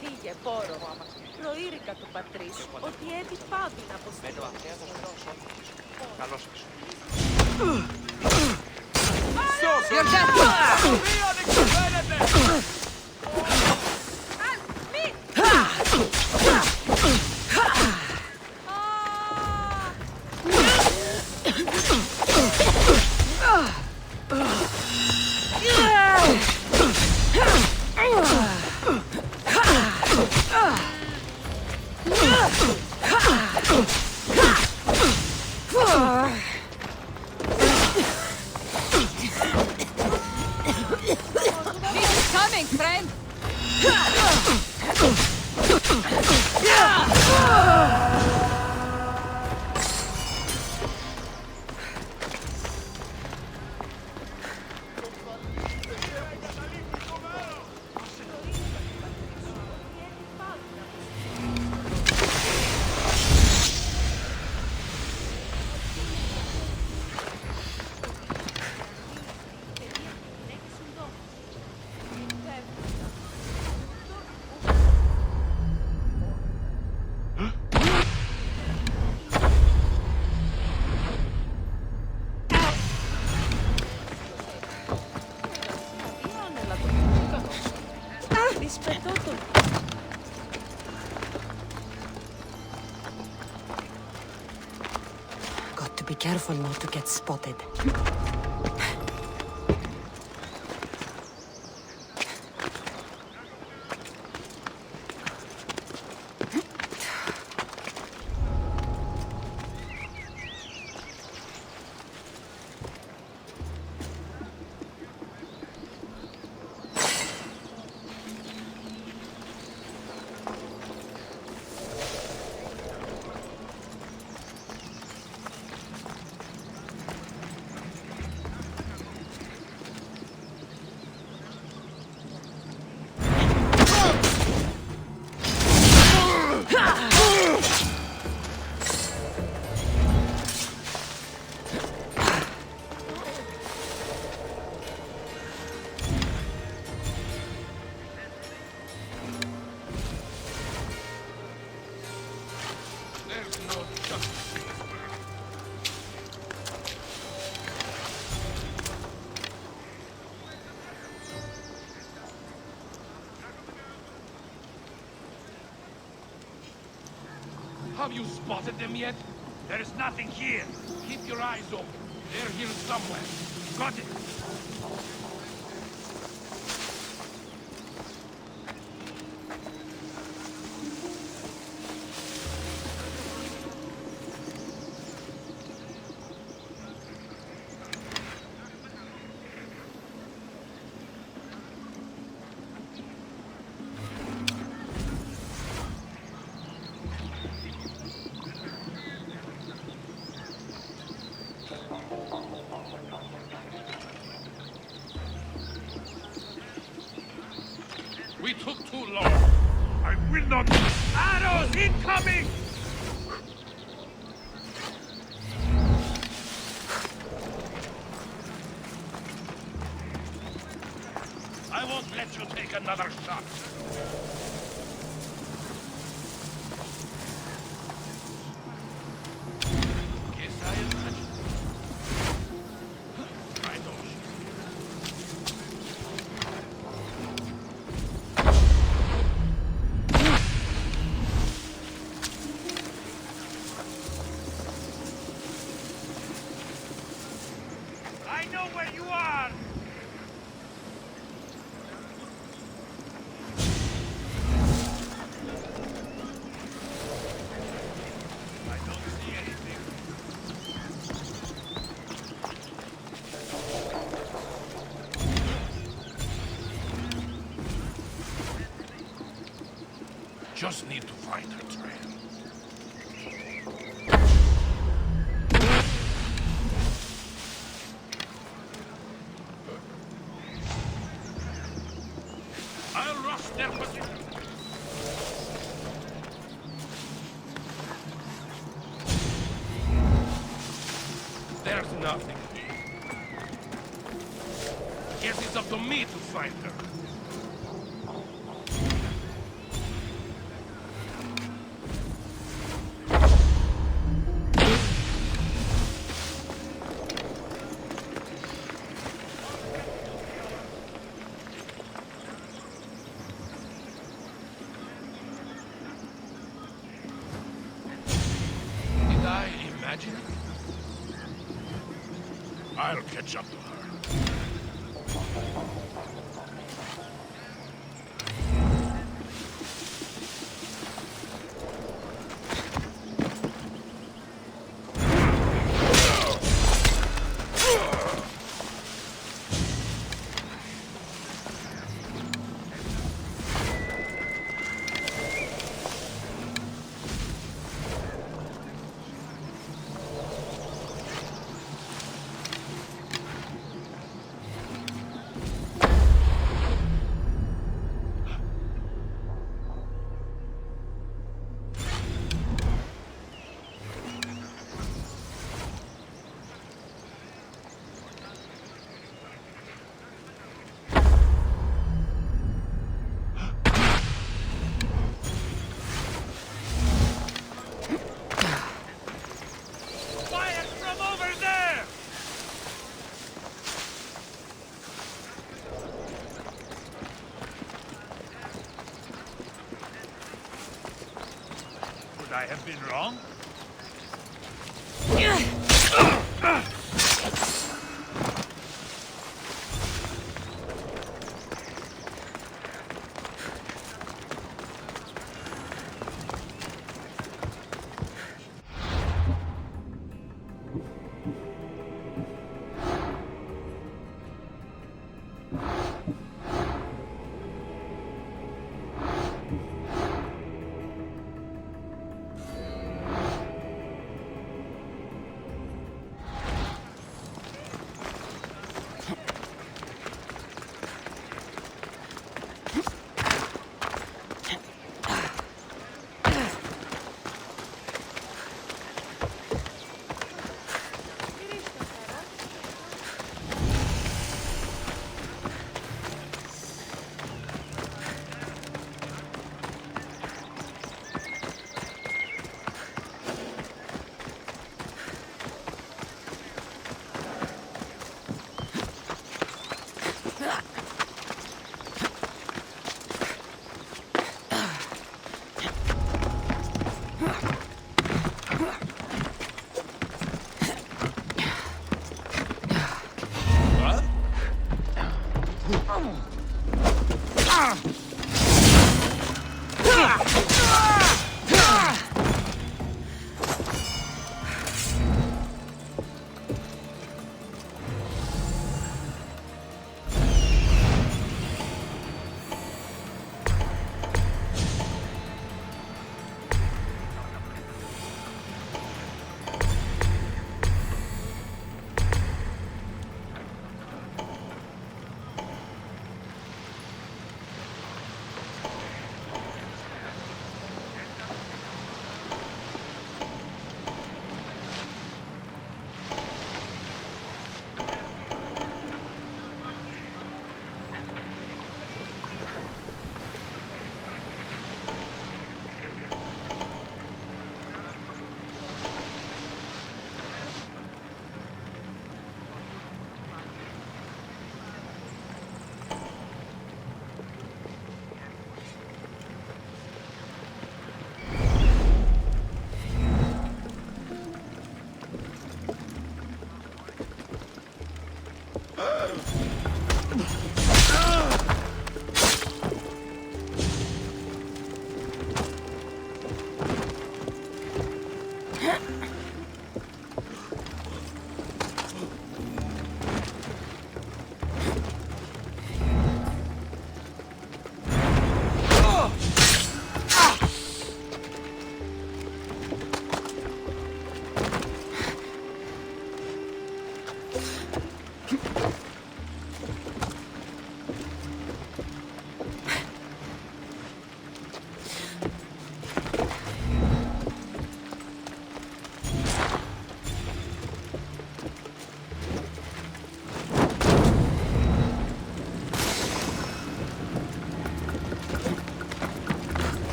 Φύγε, πόρο. Προείρηκα του πατρίς ότι έδι πάβει να αποστείλω. Καλώς σας. Coming, friend! Got to be careful not to get spotted. Have you spotted them yet? There is nothing here. Keep your eyes open. They're here somewhere. Got it. We took too long. I will not... Arrows incoming! I won't let you take another shot. Guess I imagine. Try those. I know where you are! Just need to find her trail. I'll rush their position. There's nothing here. Guess it's up to me to find her. Did I imagine it? I'll catch up to her. Fire from over there! Could I have been wrong?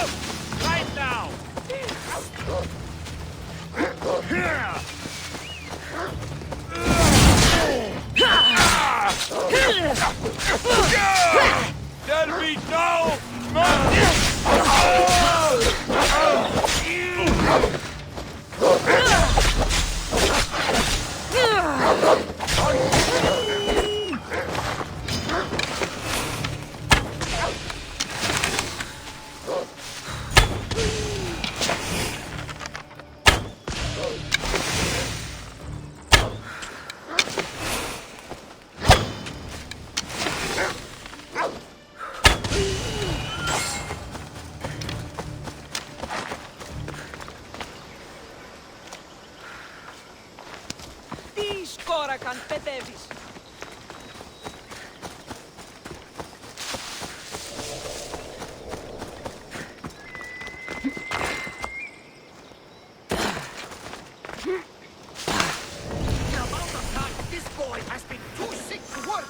Up! Right now! There'll be no Τι σκόρακαν, παιδεύεις. The amount of time this boy has been too sick to work,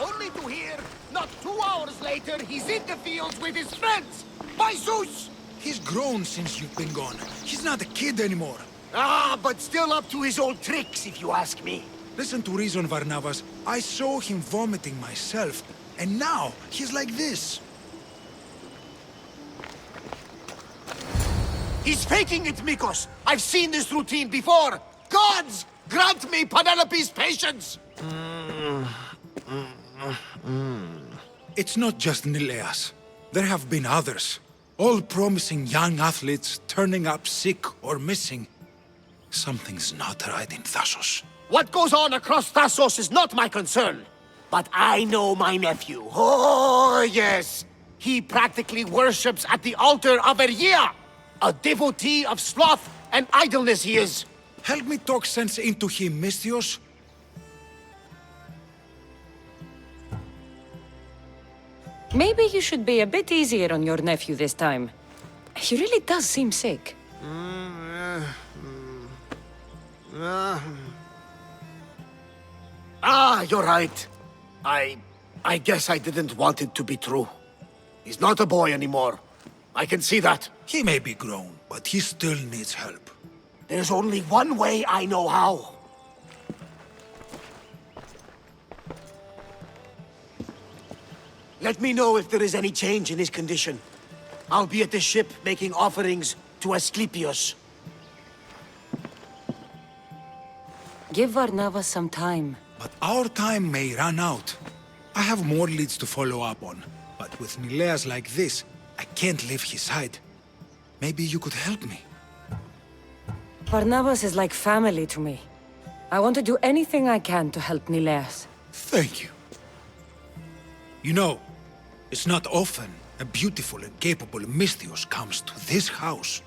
only to hear, not 2 hours later, he's in the fields with his friends. By Zeus! He's grown since you've been gone. He's not a kid anymore. Ah, but still up to his old tricks, if you ask me. Listen to reason, Varnavas. I saw him vomiting myself, and now he's like this. He's faking it, Mikos. I've seen this routine before. Gods, grant me Penelope's patience! It's not just Nileas. There have been others. All promising young athletes turning up sick or missing. Something's not right in Thassos. What goes on across Thassos is not my concern. But I know my nephew. Oh, yes. He practically worships at the altar of Ergia. A devotee of sloth and idleness he is. Help me talk sense into him, Misthios. Maybe you should be a bit easier on your nephew this time. He really does seem sick. Ah, you're right. I guess I didn't want it to be true. He's not a boy anymore. I can see that. He may be grown, but he still needs help. There's only one way I know how. Let me know if there is any change in his condition. I'll be at the ship making offerings to Asclepius. Give Varnavas some time. But our time may run out. I have more leads to follow up on. But with Nileas like this, I can't leave his side. Maybe you could help me. Varnavas is like family to me. I want to do anything I can to help Nileas. Thank you. You know, it's not often a beautiful and capable Misthios comes to this house.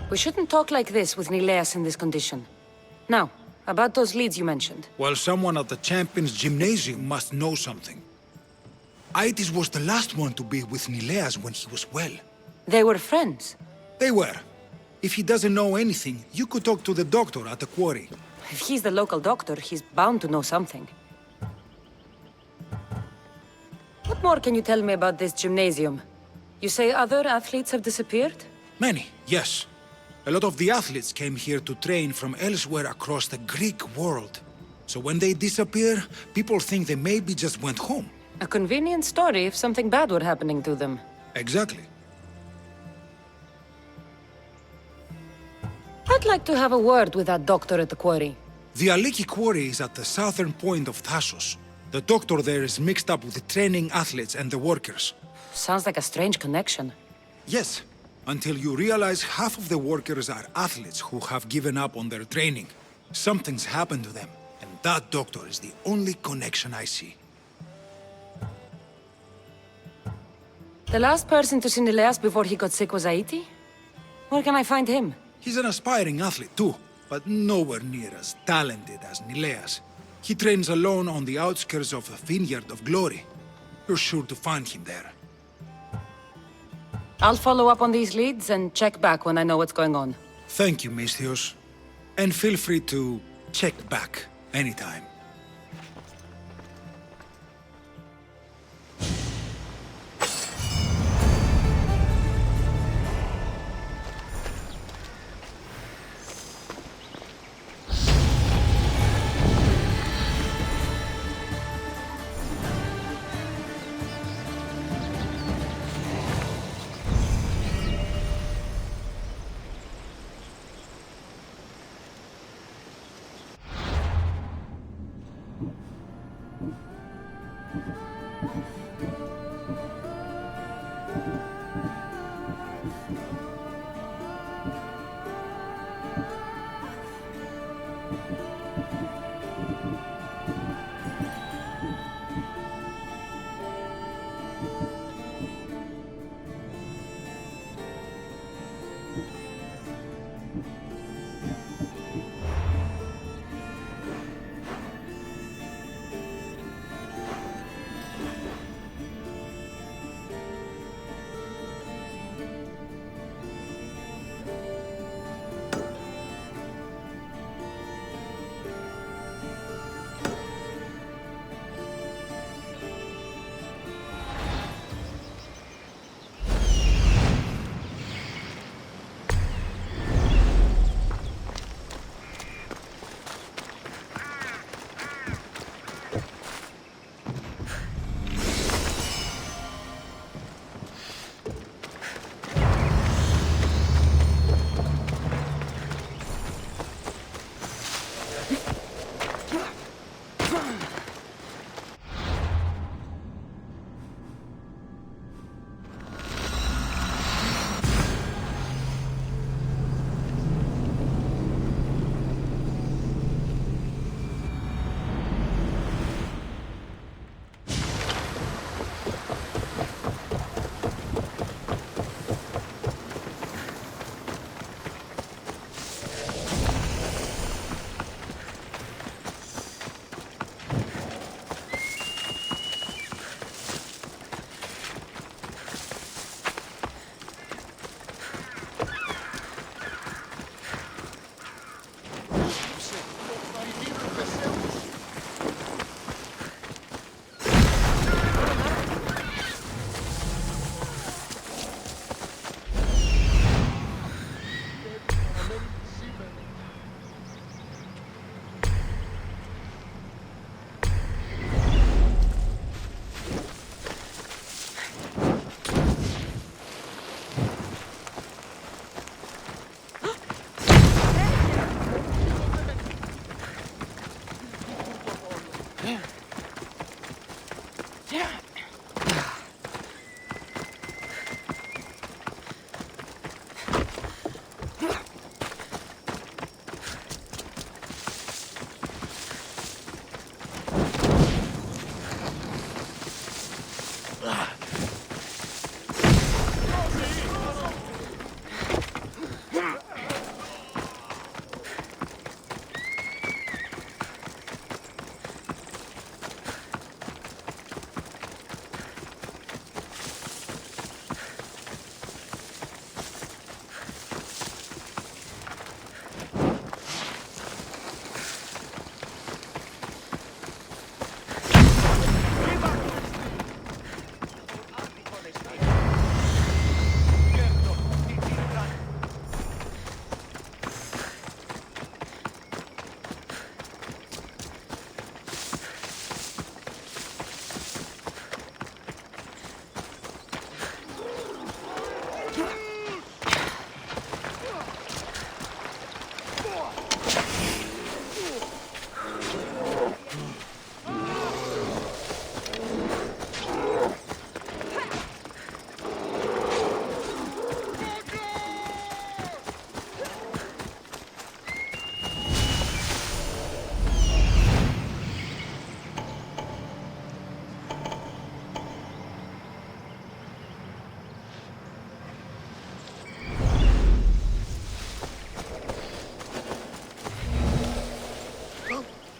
We shouldn't talk like this with Nileas in this condition. Now, about those leads you mentioned. Well, someone at the Champions Gymnasium must know something. Aitis was the last one to be with Nileas when he was well. They were friends? They were. If he doesn't know anything, you could talk to the doctor at the quarry. If he's the local doctor, he's bound to know something. What more can you tell me about this gymnasium? You say other athletes have disappeared? Many, yes. A lot of the athletes came here to train from elsewhere across the Greek world. So when they disappear, people think they maybe just went home. A convenient story if something bad were happening to them. Exactly. I'd like to have a word with that doctor at the quarry. The Aliki quarry is at the southern point of Thassos. The doctor there is mixed up with the training athletes and the workers. Sounds like a strange connection. Yes, until you realize half of the workers are athletes who have given up on their training. Something's happened to them, and that doctor is the only connection I see. The last person to see Nileas before he got sick was Aiti? Where can I find him? He's an aspiring athlete too, but nowhere near as talented as Nileas. He trains alone on the outskirts of the Vineyard of Glory. You're sure to find him there. I'll follow up on these leads and check back when I know what's going on. Thank you, Misthios. And feel free to check back anytime.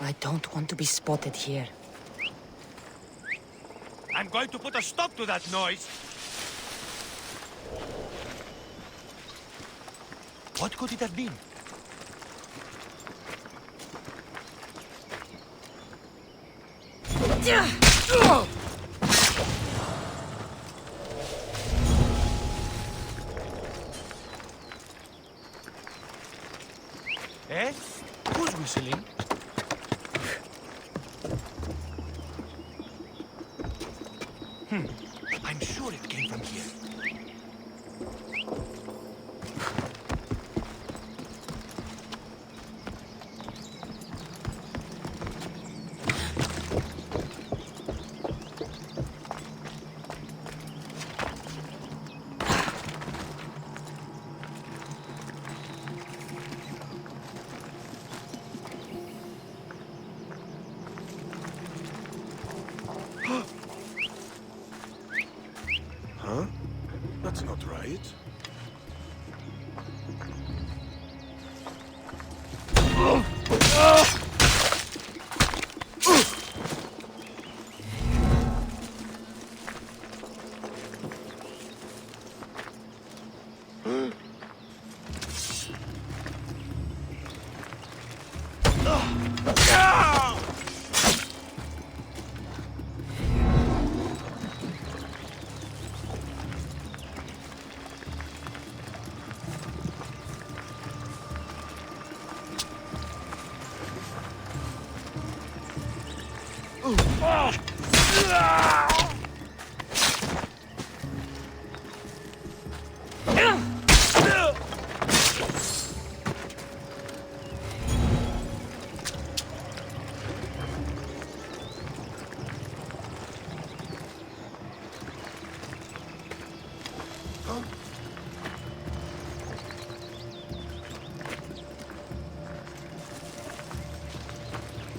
I don't want to be spotted here. I'm going to put a stop to that noise! What could it have been? Eh? Who's whistling? I'm sure it came from here. Huh? That's not right.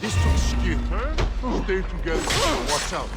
This took skill, huh? Stay together. Watch out.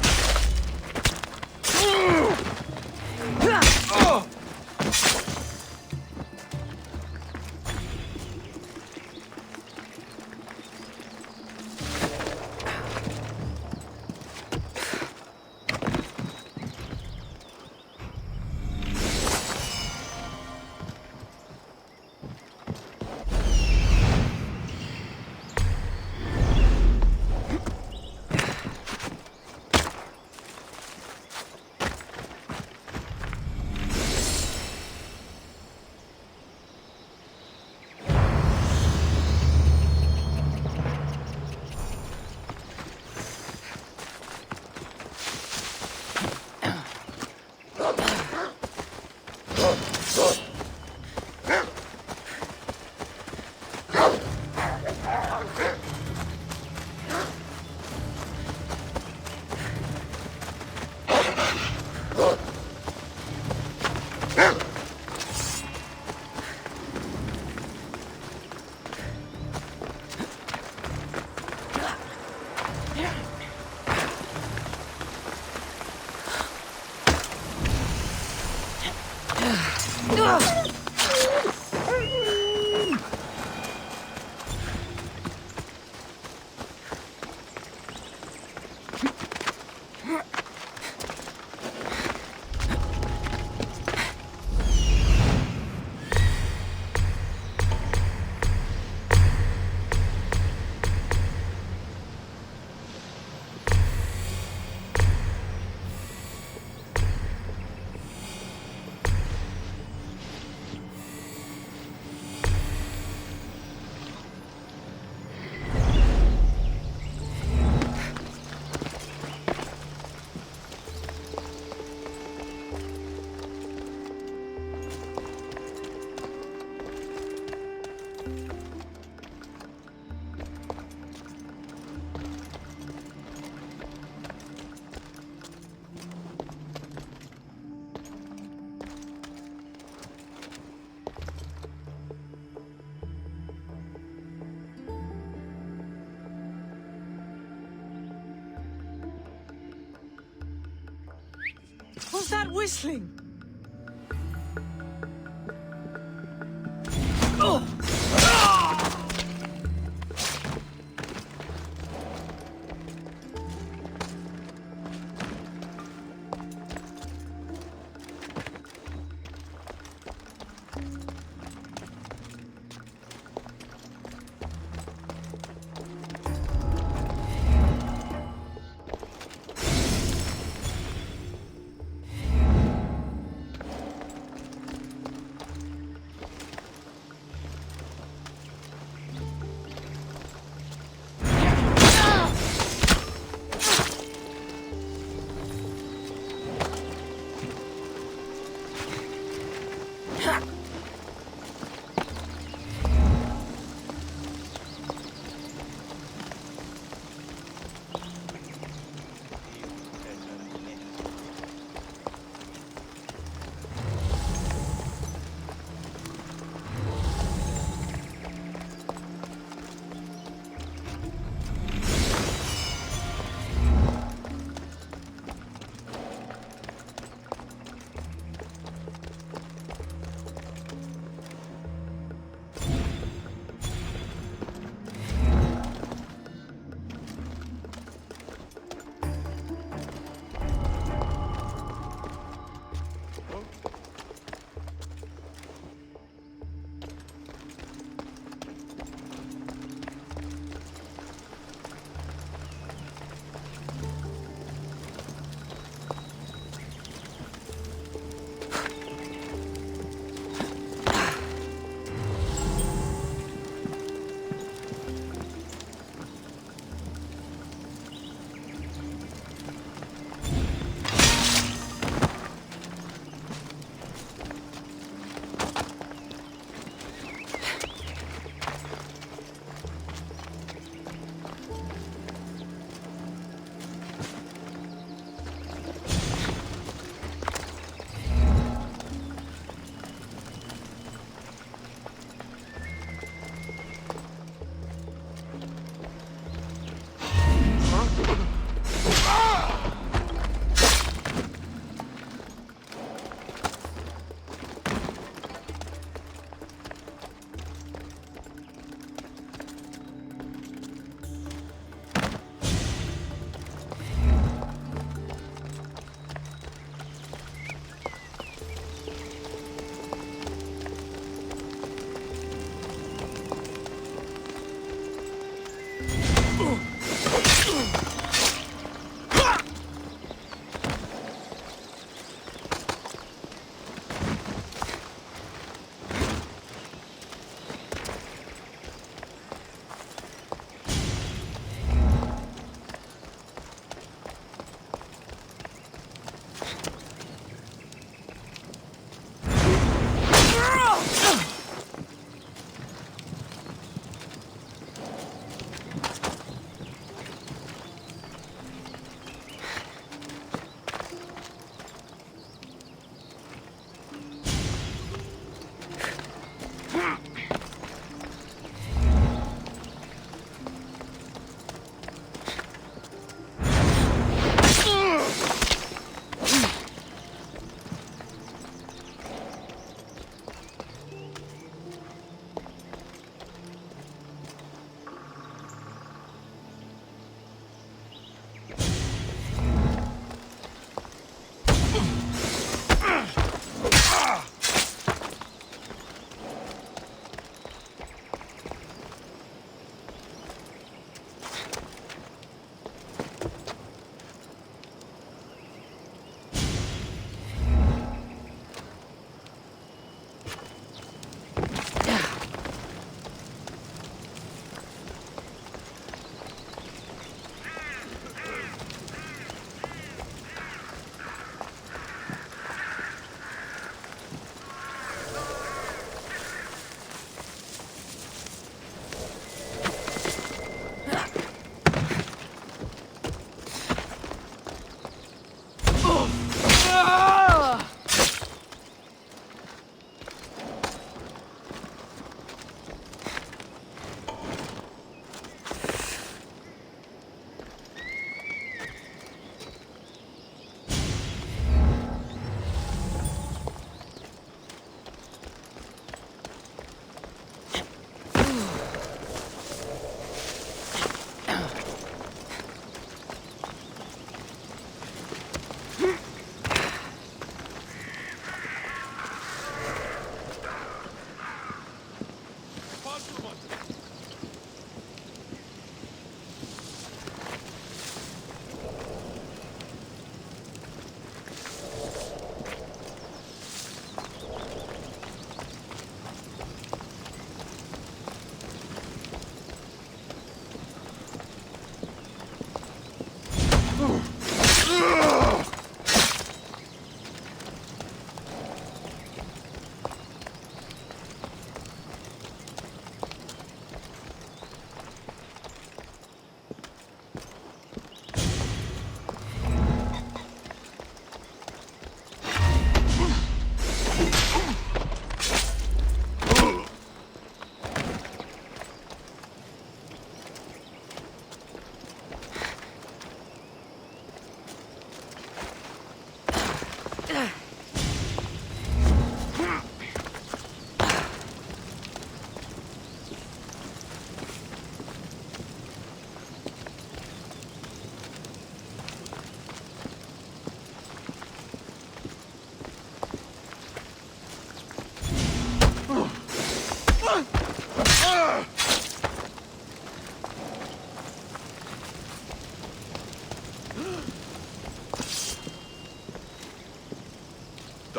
Who's that whistling?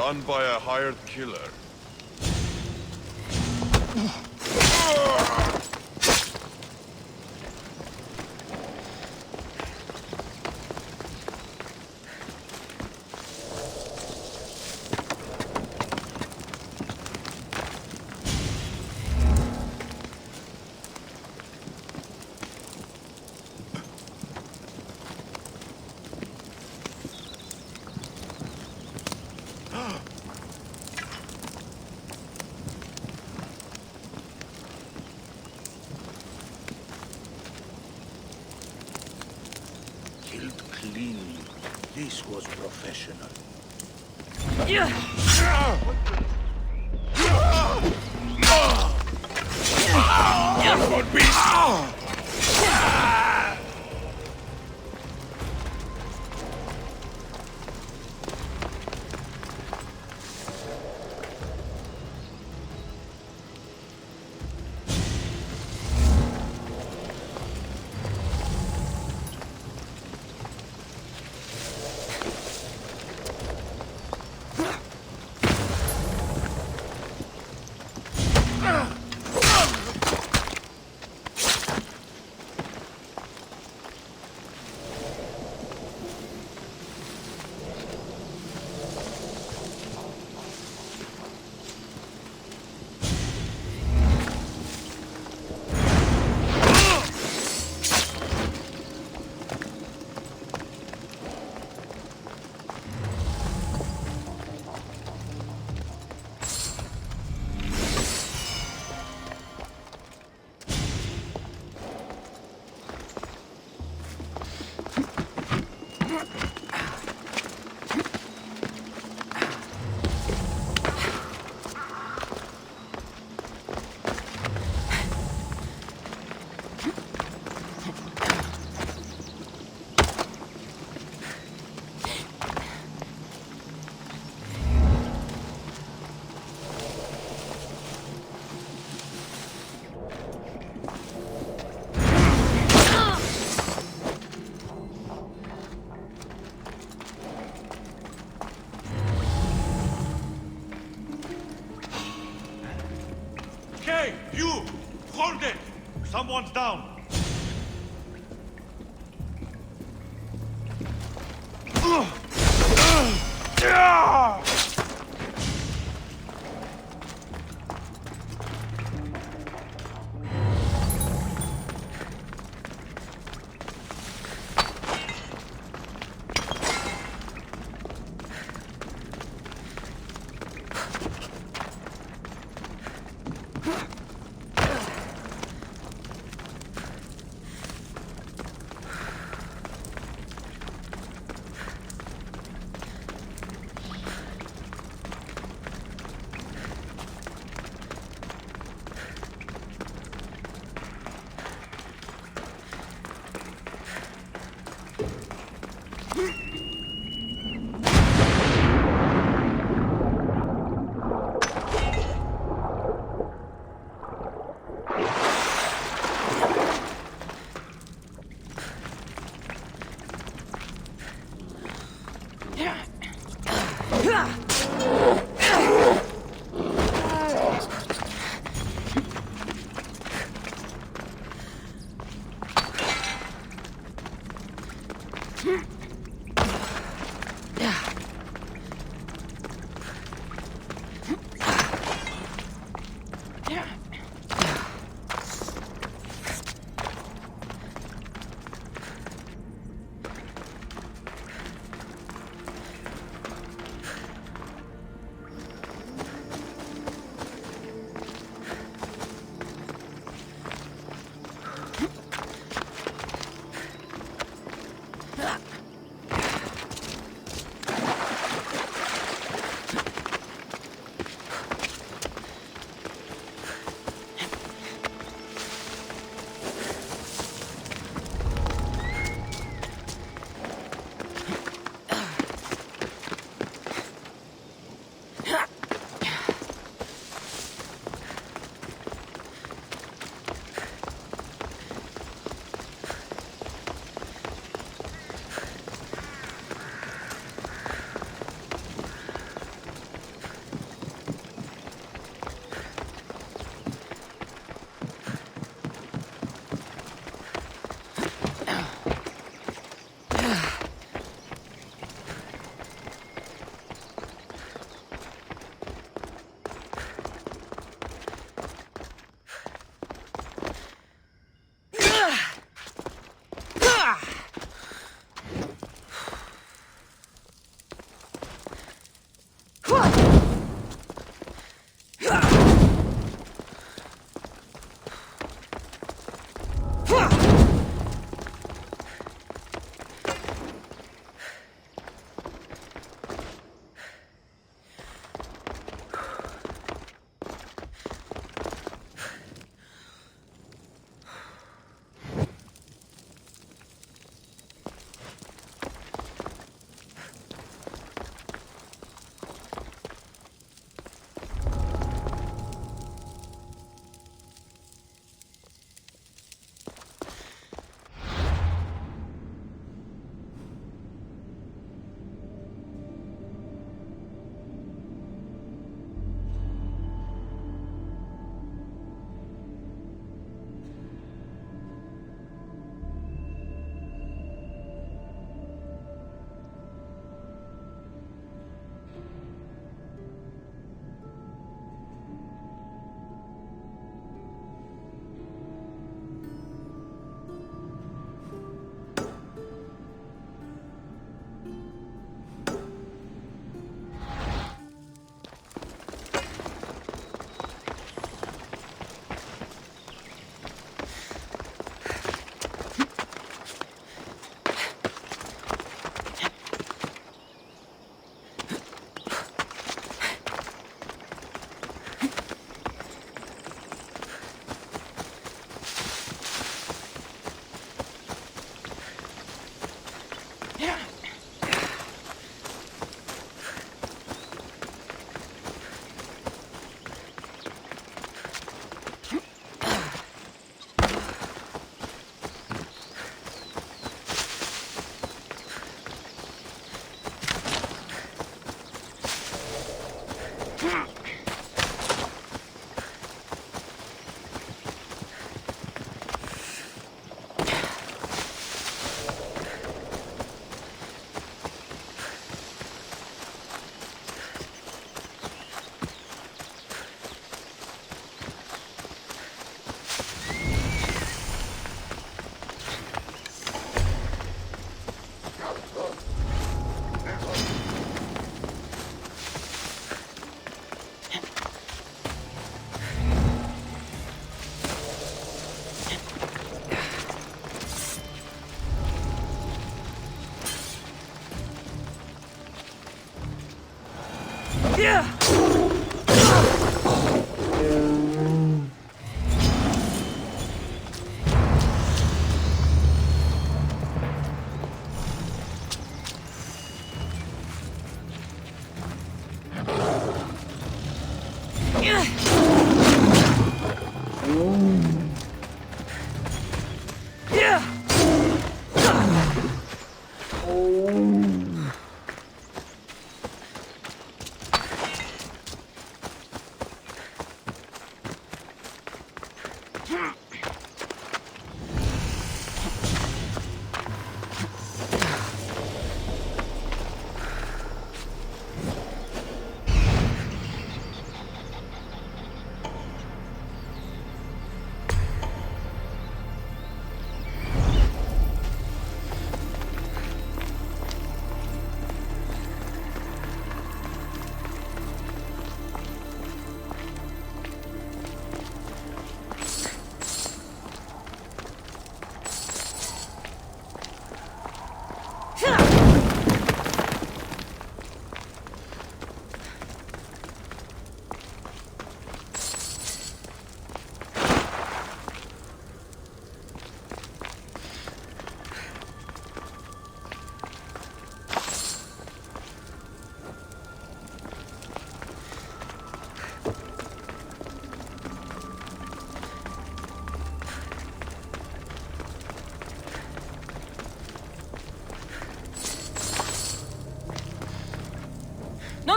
Done by a hired killer. Killed cleanly. This was professional. Good beast! Hey, you! Hold it! Someone's down!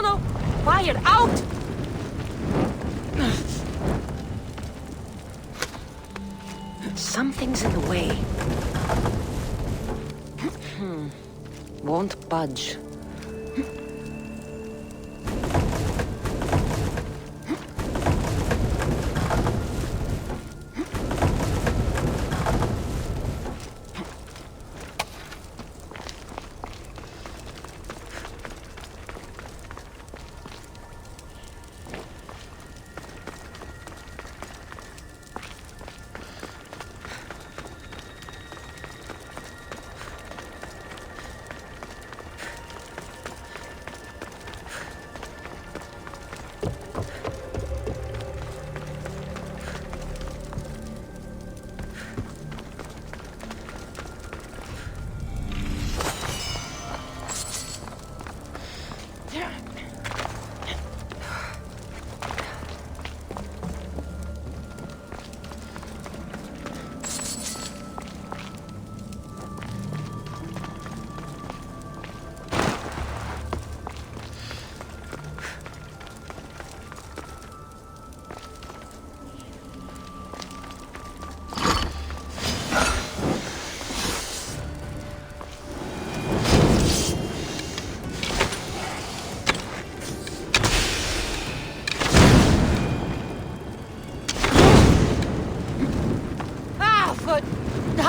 No! Fire! Out! Something's in the way. Won't budge.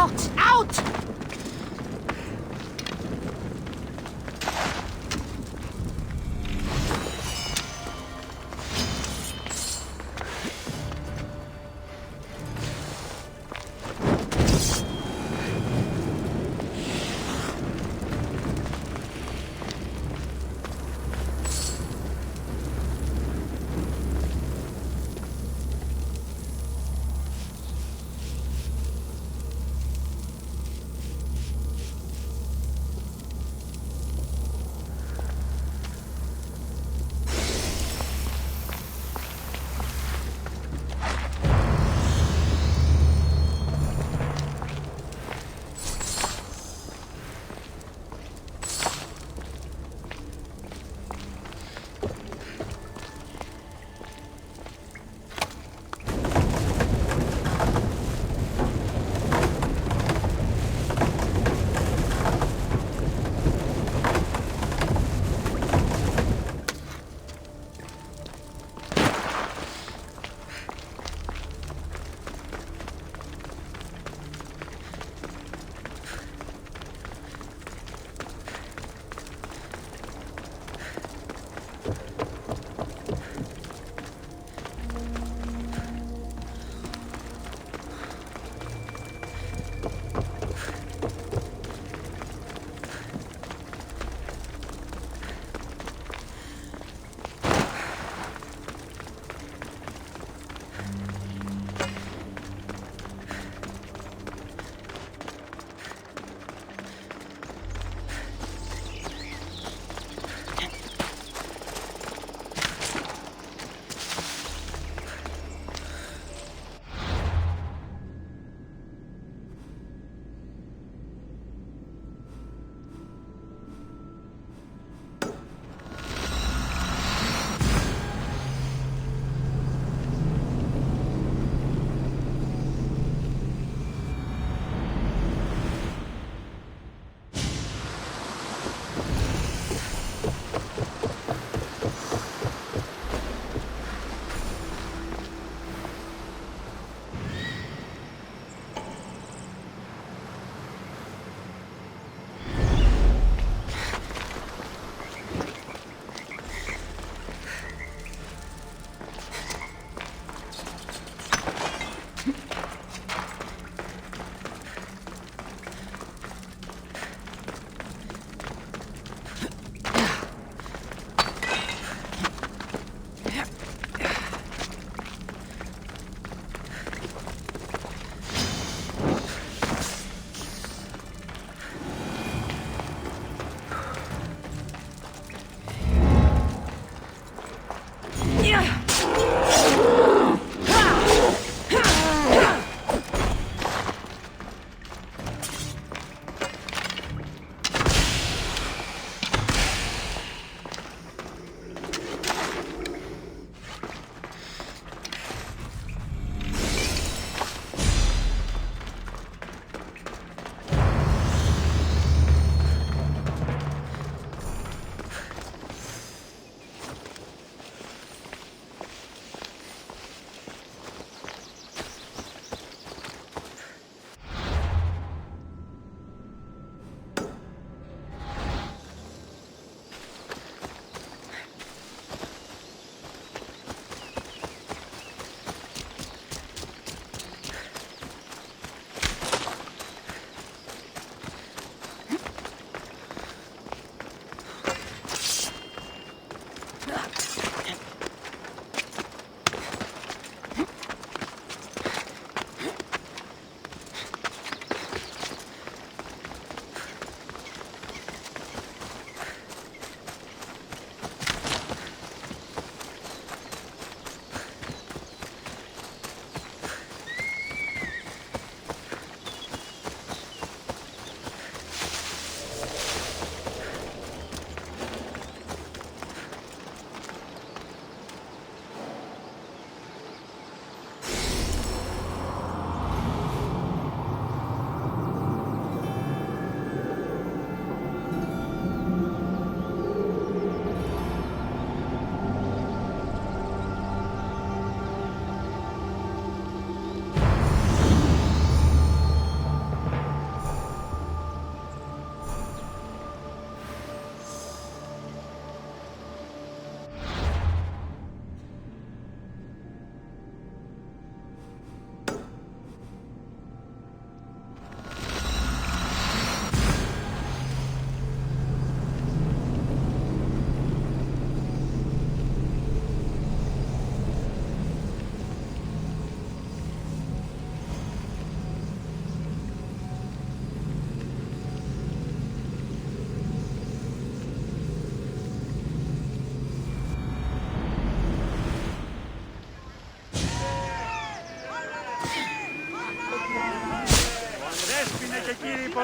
Out! Out!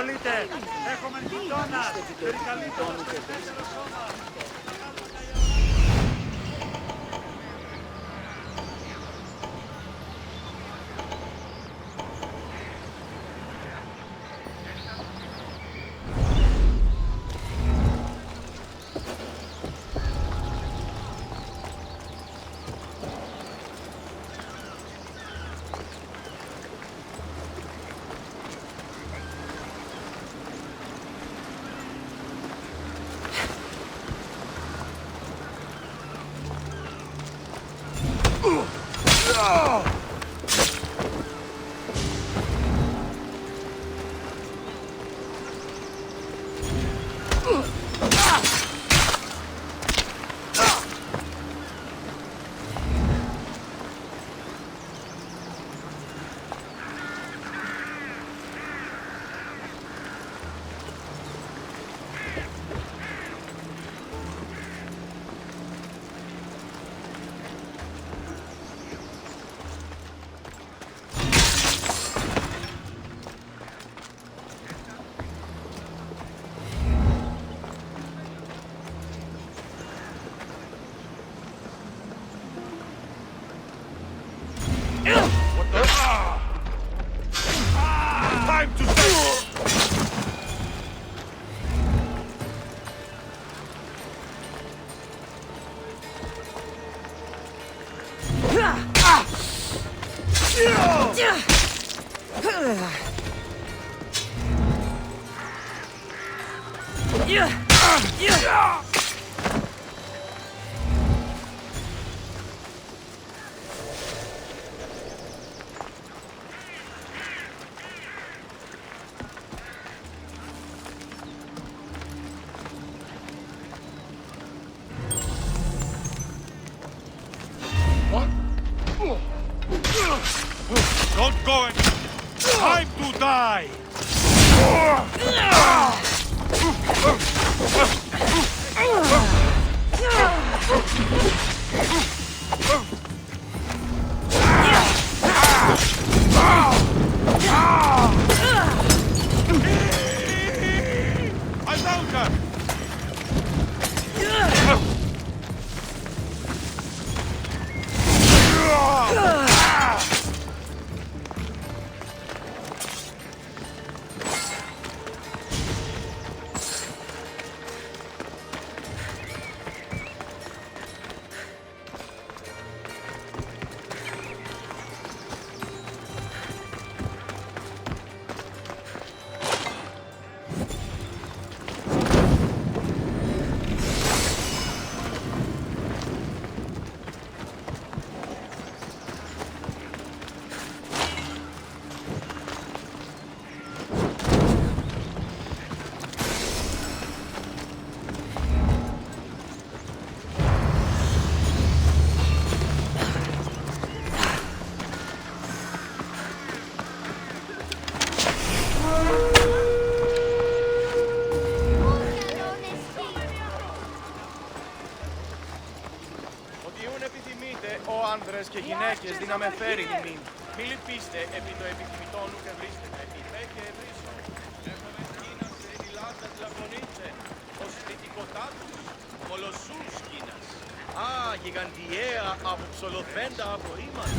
πυροβολείτε. Έχουμε γειτόνα. Περικαλείτε το δεύτερο σώμα. Time to stay! Don't go in! Time to die! I found her! άνδρες και γυναίκες δύναμε φέρει ημίν. Μη λυπήστε επί το επιθυμητόν ουκ βρίσκεται. Υπέ και ευρύσω. Έχουμε σκήνας σε μιλάτα τλαφωνίτσε. Ως θετικοτάτους. Κολοσσούς σκήνας. Α, γιγαντιαία από ψολοφέντα απορρίμματα.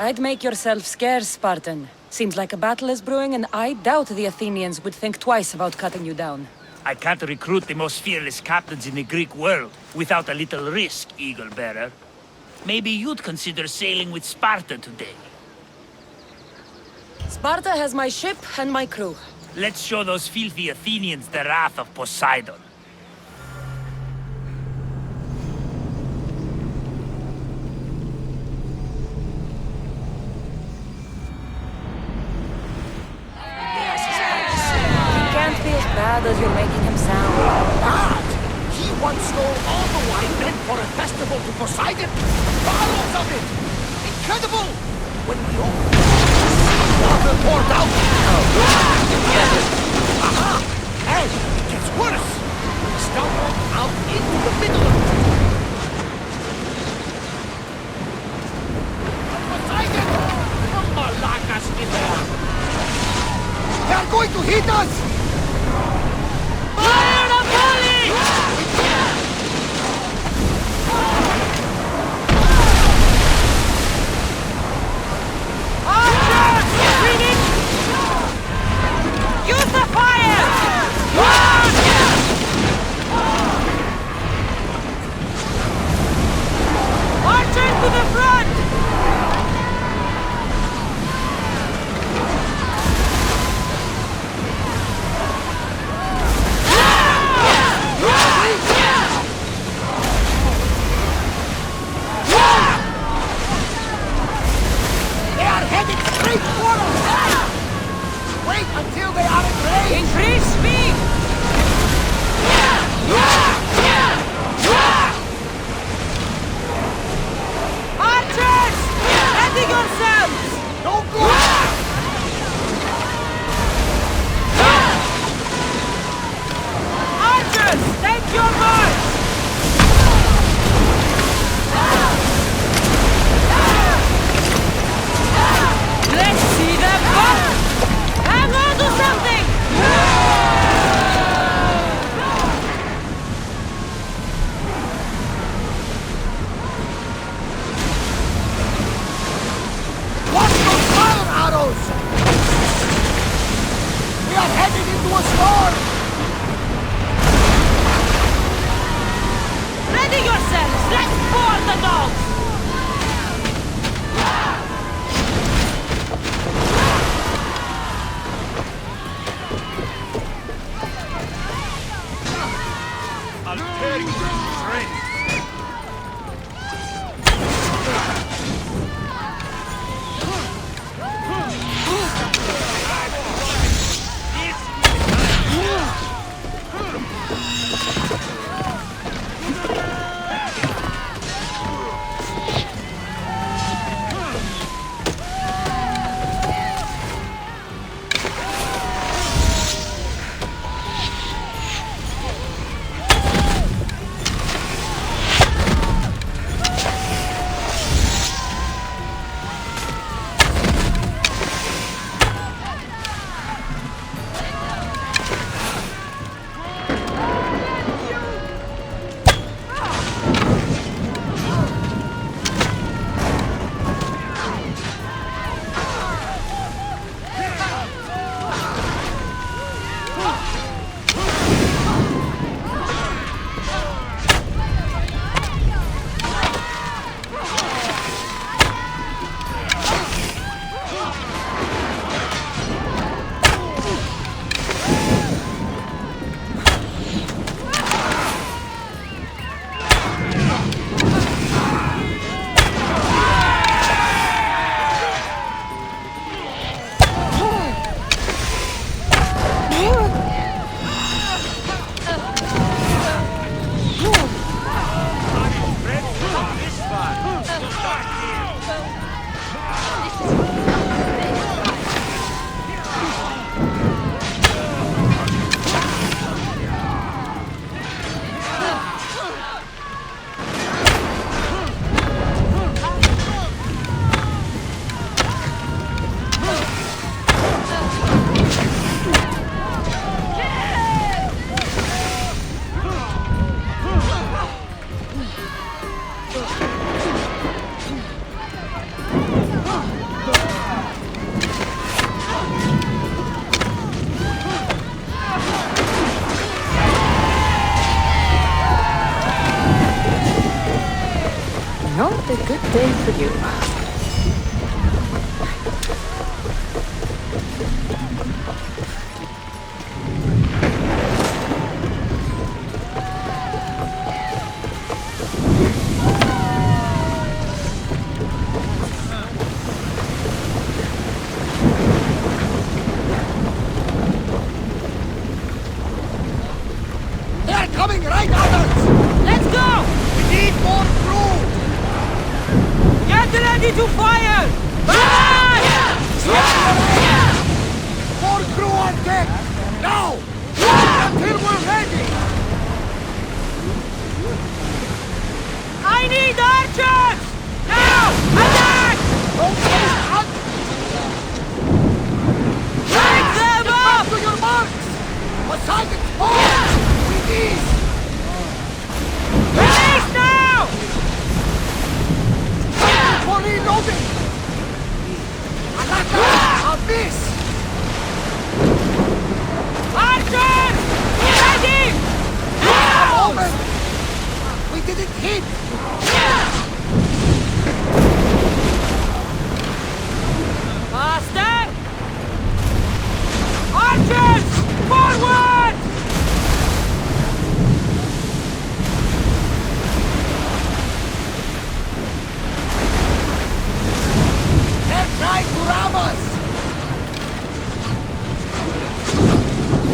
I'd make yourself scarce, Spartan. Seems like a battle is brewing, and I doubt the Athenians would think twice about cutting you down. I can't recruit the most fearless captains in the Greek world without a little risk, Eagle Bearer. Maybe you'd consider sailing with Sparta today. Sparta has my ship and my crew. Let's show those filthy Athenians the wrath of Poseidon. He can't be as bad as you're making him sound. Bad? He once stole all the wine meant for a festival to Poseidon. Bottles of it! Incredible! When we opened water poured out. Aha! And it gets worse. We stumbled out into the middle of it. Poseidon! Malakas in there! They are going to hit us! Fire the volley! Archers! Finish! Use the fire! Archers to the front! They are headed straight for us! Wait until they are in range! Increase speed! Archers! Ready yourselves! No good! Archers! Take your march! Let's see them go! Hang on to something! Watch those fire arrows! We are headed into a storm! Ready yourselves! Let's board the dogs! I'll tear you to shreds. What a good day for you. They're coming right at us! Let's go! We need more crew! Get ready to fire! Fire! More crew on deck! Now! Until we're ready! I need archers! Now! Attack! Break them up! To your marks! Poseidon, forward! We need! Release now! For reloading! Alaka! Abyss! Archers! Ready! Now! Moment! We didn't hit! Faster! Archers! Forward! They're trying to ram us!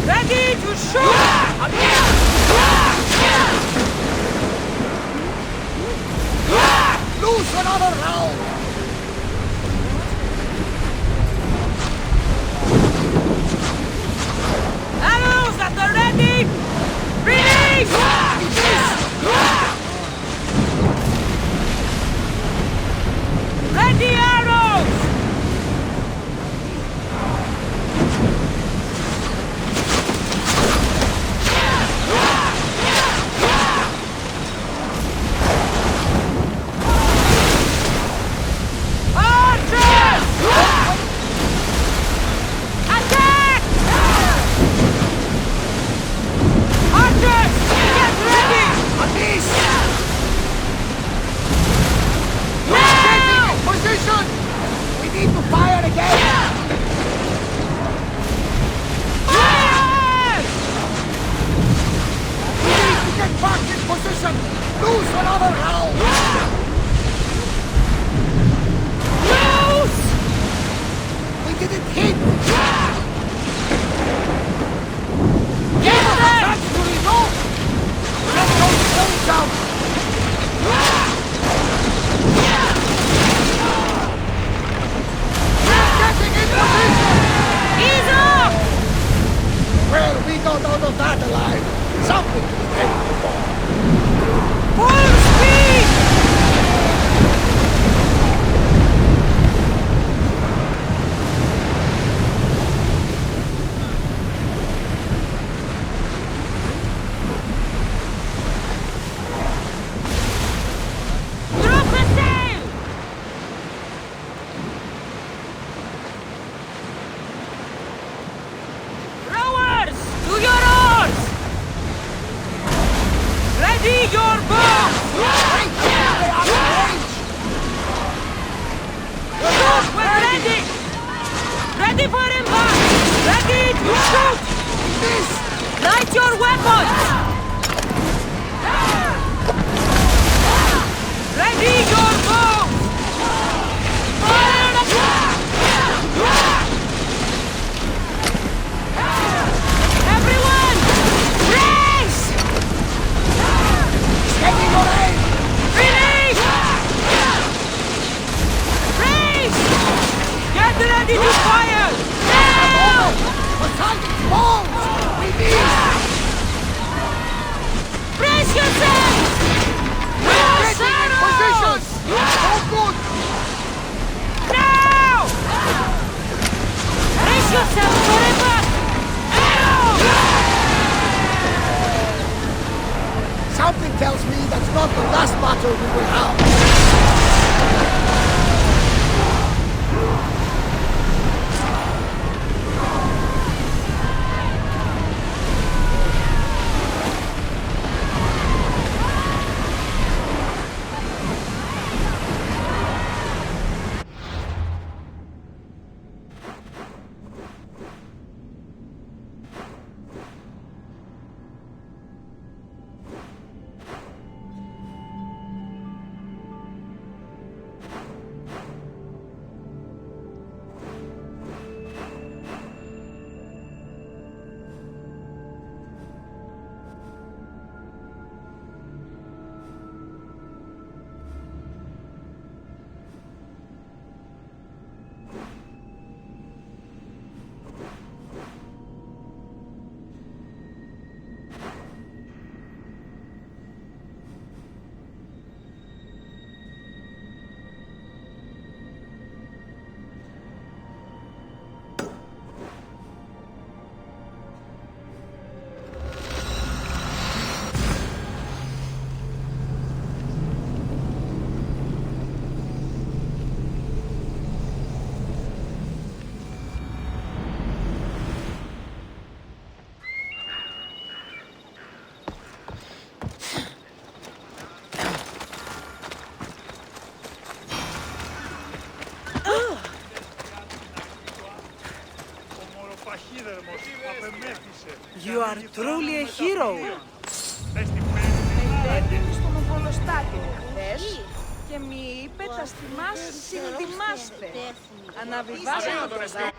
Ready to shoot! Loose another round! Arrows at the ready! Release! Ready arrows! Archers! Attack! Archers! Get ready! Abyss! Now! Position! We need to fire again! Fire! We need to get back in position! Lose another round! Loose! We didn't hit! Get them! That's to reload! Let those stones out! We're getting in position! Ease up! Well, we got out of that alive. Something to be thankful for. Full speed! Drop the sail! Rowers, to your oars! Ready your boats! Shoot, we're ready! Ready for impact! Ready to shoot! Light your weapons! Ready your boats! Fire! Everyone! Race! Taking your aim! Release! Race! Get ready to fire! Now! Poseidon, balls! We need! Brace yourselves! Getting in position! So good! Now! Brace yourselves for impact! Something tells me that's not the last battle we will have. are truly a hero. Μελέτηκε στον οπολοστάτη χθες και μη είπε τα στιμάς συνδυμάστε. Αναβιβάζεται το δάχτυλο.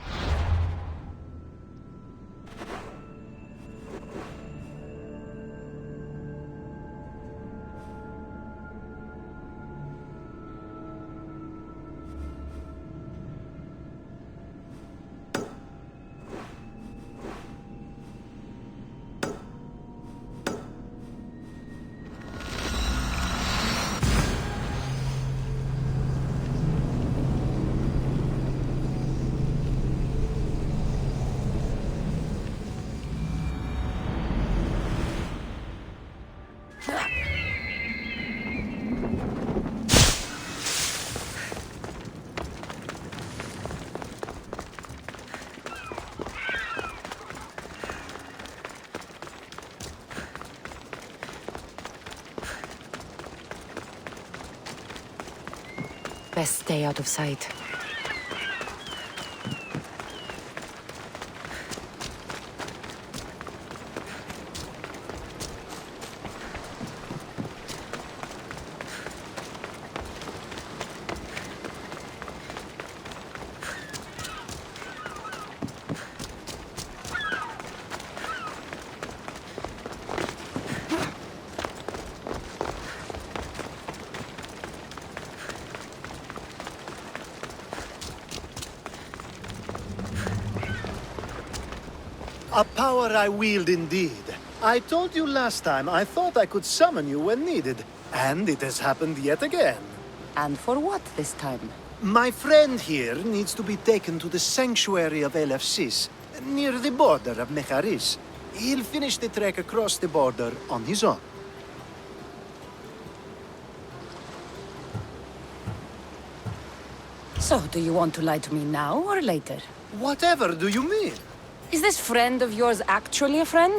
Best stay out of sight. A power I wield indeed. I told you last time I thought I could summon you when needed. And it has happened yet again. And for what this time? My friend here needs to be taken to the sanctuary of Elefsis, near the border of Mecharis. He'll finish the trek across the border on his own. So, do you want to lie to me now or later? Whatever do you mean? Is this friend of yours actually a friend?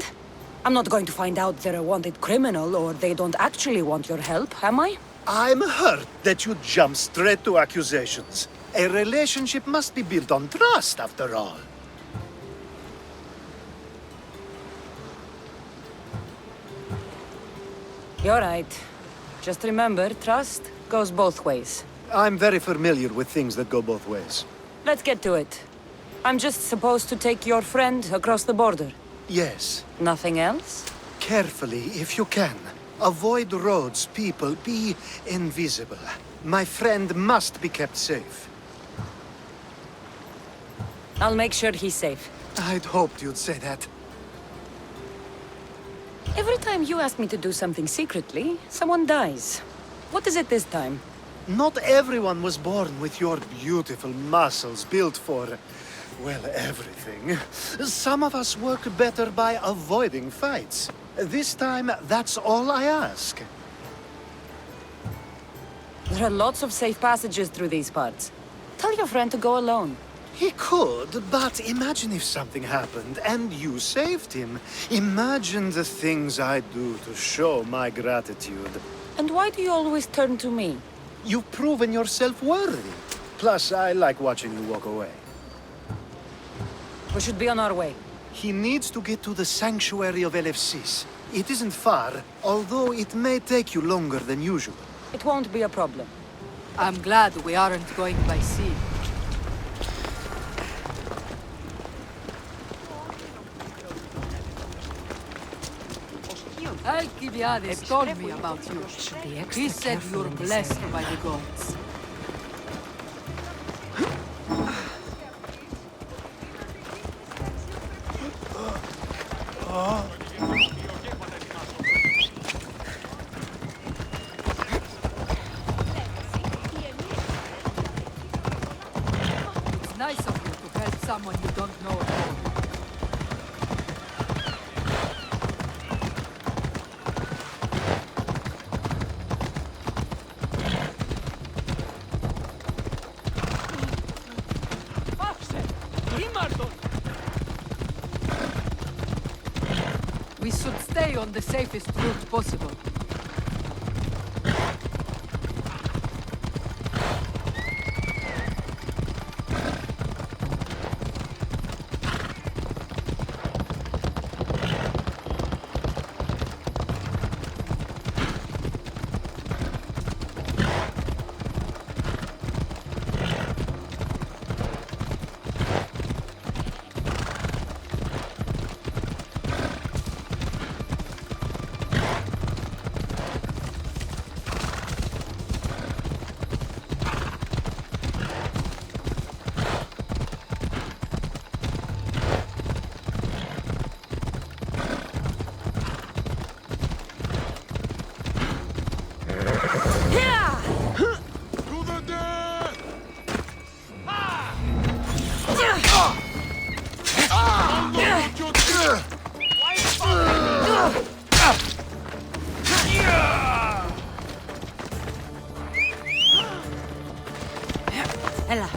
I'm not going to find out they're a wanted criminal or they don't actually want your help, am I? I'm hurt that you jump straight to accusations. A relationship must be built on trust, after all. You're right. Just remember, trust goes both ways. I'm very familiar with things that go both ways. Let's get to it. I'm just supposed to take your friend across the border. Yes. Nothing else? Carefully, if you can. Avoid roads, people. Be invisible. My friend must be kept safe. I'll make sure he's safe. I'd hoped you'd say that. Every time you ask me to do something secretly, someone dies. What is it this time? Not everyone was born with your beautiful muscles built for, well, everything. Some of us work better by avoiding fights. This time, that's all I ask. There are lots of safe passages through these parts. Tell your friend to go alone. He could, but imagine if something happened and you saved him. Imagine the things I'd do to show my gratitude. And why do you always turn to me? You've proven yourself worthy. Plus, I like watching you walk away. We should be on our way. He needs to get to the sanctuary of Elefsis. It isn't far, although it may take you longer than usual. It won't be a problem. I'm glad we aren't going by sea. Alcibiades told me about you. He said you're blessed by the gods. It's nice of you to help someone you don't know at all. We should stay on the safest route possible. Ella.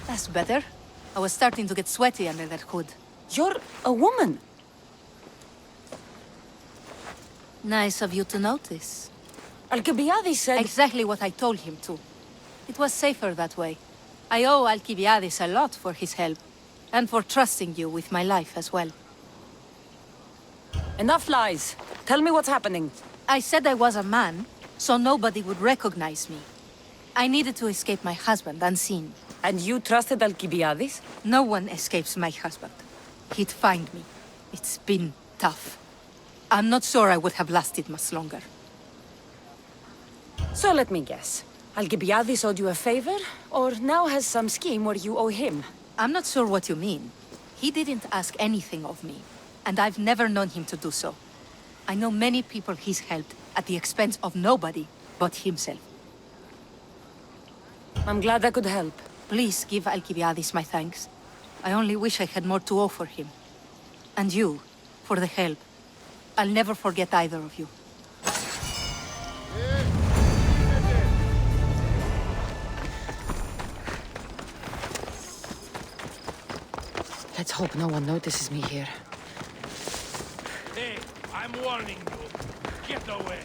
That's better. I was starting to get sweaty under that hood. You're a woman. Nice of you to notice. Alcibiades said... Exactly what I told him to. It was safer that way. I owe Alcibiades a lot for his help, and for trusting you with my life as well. Enough lies. Tell me what's happening. I said I was a man, so nobody would recognize me. I needed to escape my husband unseen. And you trusted Alcibiades? No one escapes my husband. He'd find me. It's been tough. I'm not sure I would have lasted much longer. So let me guess. Alcibiades owed you a favor, or now has some scheme where you owe him? I'm not sure what you mean. He didn't ask anything of me, and I've never known him to do so. I know many people he's helped at the expense of nobody but himself. I'm glad I could help. Please give Alcibiades my thanks. I only wish I had more to offer him. And you, for the help. I'll never forget either of you. Let's hope no one notices me here. Hey, I'm warning you. Get away.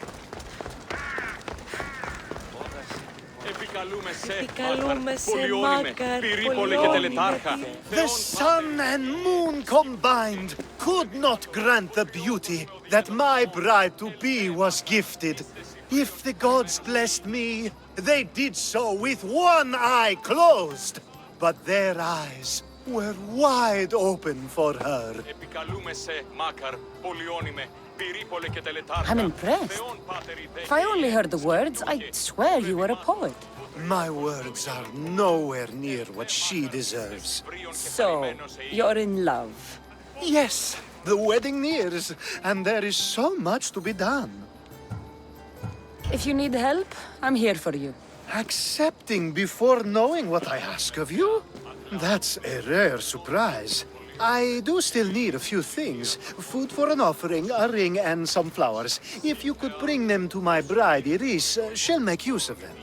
The sun and moon combined could not grant the beauty that my bride-to-be was gifted. If the gods blessed me, they did so with one eye closed. But their eyes were wide open for her. I'm impressed. If I only heard the words, I'd swear you were a poet. My words are nowhere near what she deserves. So, you're in love? Yes, the wedding nears, and there is so much to be done. If you need help, I'm here for you. Accepting before knowing what I ask of you? That's a rare surprise. I do still need a few things. Food for an offering, a ring, and some flowers. If you could bring them to my bride, Iris, she'll make use of them.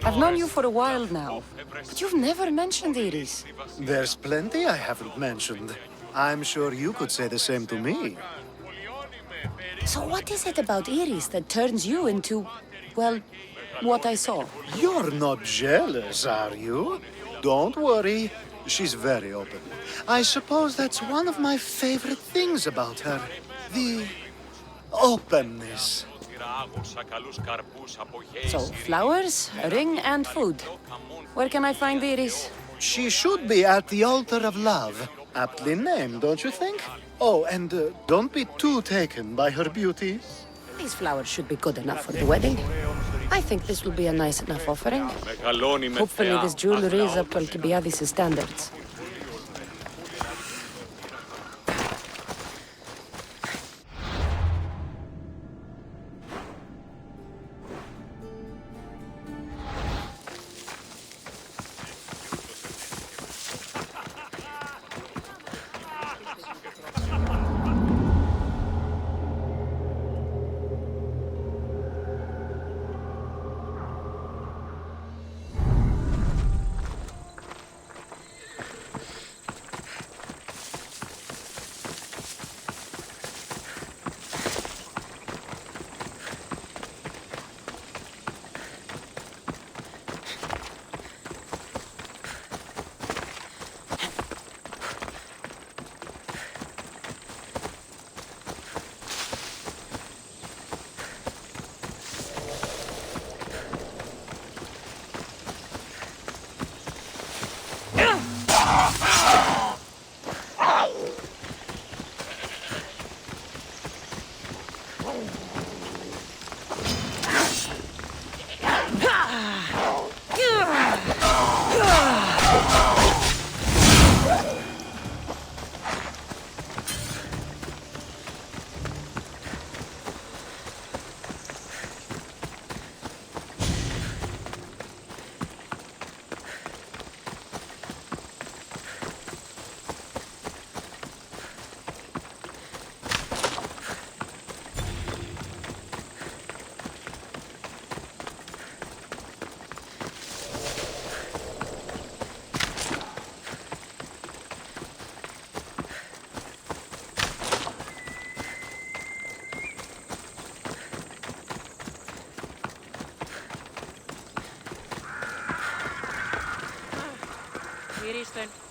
I've known you for a while now, but you've never mentioned Iris. There's plenty I haven't mentioned. I'm sure you could say the same to me. So what is it about Iris that turns you into, well, what I saw? You're not jealous, are you? Don't worry. She's very open. I suppose that's one of my favorite things about her. The openness. So, flowers, a ring, and food. Where can I find Iris? She should be at the altar of love. Aptly named, don't you think? Oh, and don't be too taken by her beauty. These flowers should be good enough for the wedding. I think this will be a nice enough offering. Hopefully this jewelry is up to Alcibiades' standards.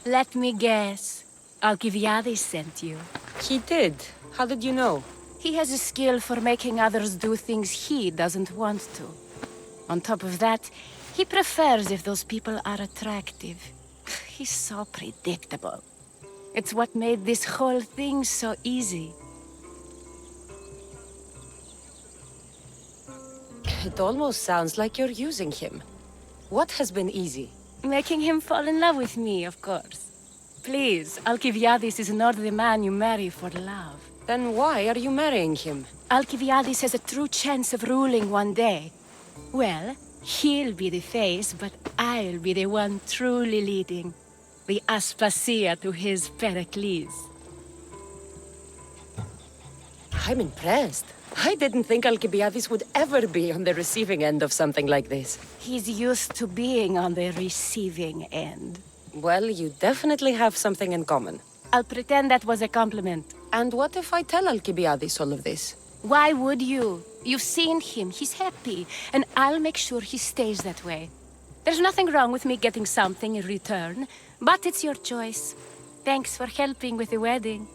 Let me guess. Alcibiades sent you. He did. How did you know? He has a skill for making others do things he doesn't want to. On top of that, he prefers if those people are attractive. He's so predictable. It's what made this whole thing so easy. It almost sounds like you're using him. What has been easy? Making him fall in love with me, of course. Please, Alcibiades is not the man you marry for love. Then why are you marrying him? Alcibiades has a true chance of ruling one day. Well, he'll be the face, but I'll be the one truly leading. The Aspasia to his Pericles. I'm impressed. I didn't think Alcibiades would ever be on the receiving end of something like this. He's used to being on the receiving end. Well, you definitely have something in common. I'll pretend that was a compliment. And what if I tell Alcibiades all of this? Why would you? You've seen him, he's happy, and I'll make sure he stays that way. There's nothing wrong with me getting something in return, but it's your choice. Thanks for helping with the wedding.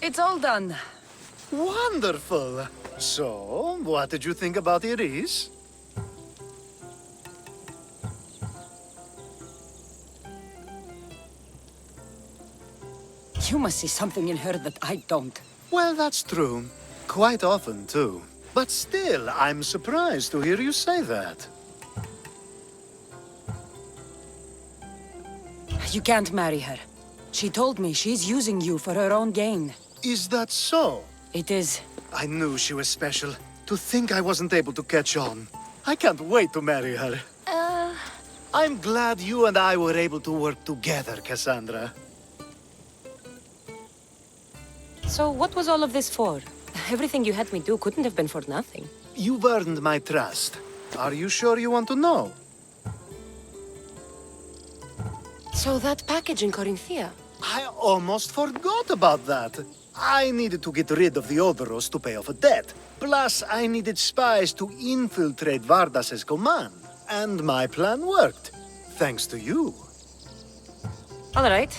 It's all done. Wonderful. So, what did you think about Iris? You must see something in her that I don't. Well, that's true. Quite often, too. But still, I'm surprised to hear you say that. You can't marry her. She told me she's using you for her own gain. Is that so? It is. I knew she was special. To think I wasn't able to catch on. I can't wait to marry her. I'm glad you and I were able to work together, Cassandra. So what was all of this for? Everything you had me do couldn't have been for nothing. You've earned my trust. Are you sure you want to know? So that package in Corinthia? I almost forgot about that. I needed to get rid of the Odoros to pay off a debt. Plus, I needed spies to infiltrate Vardas's command. And my plan worked. Thanks to you. All right.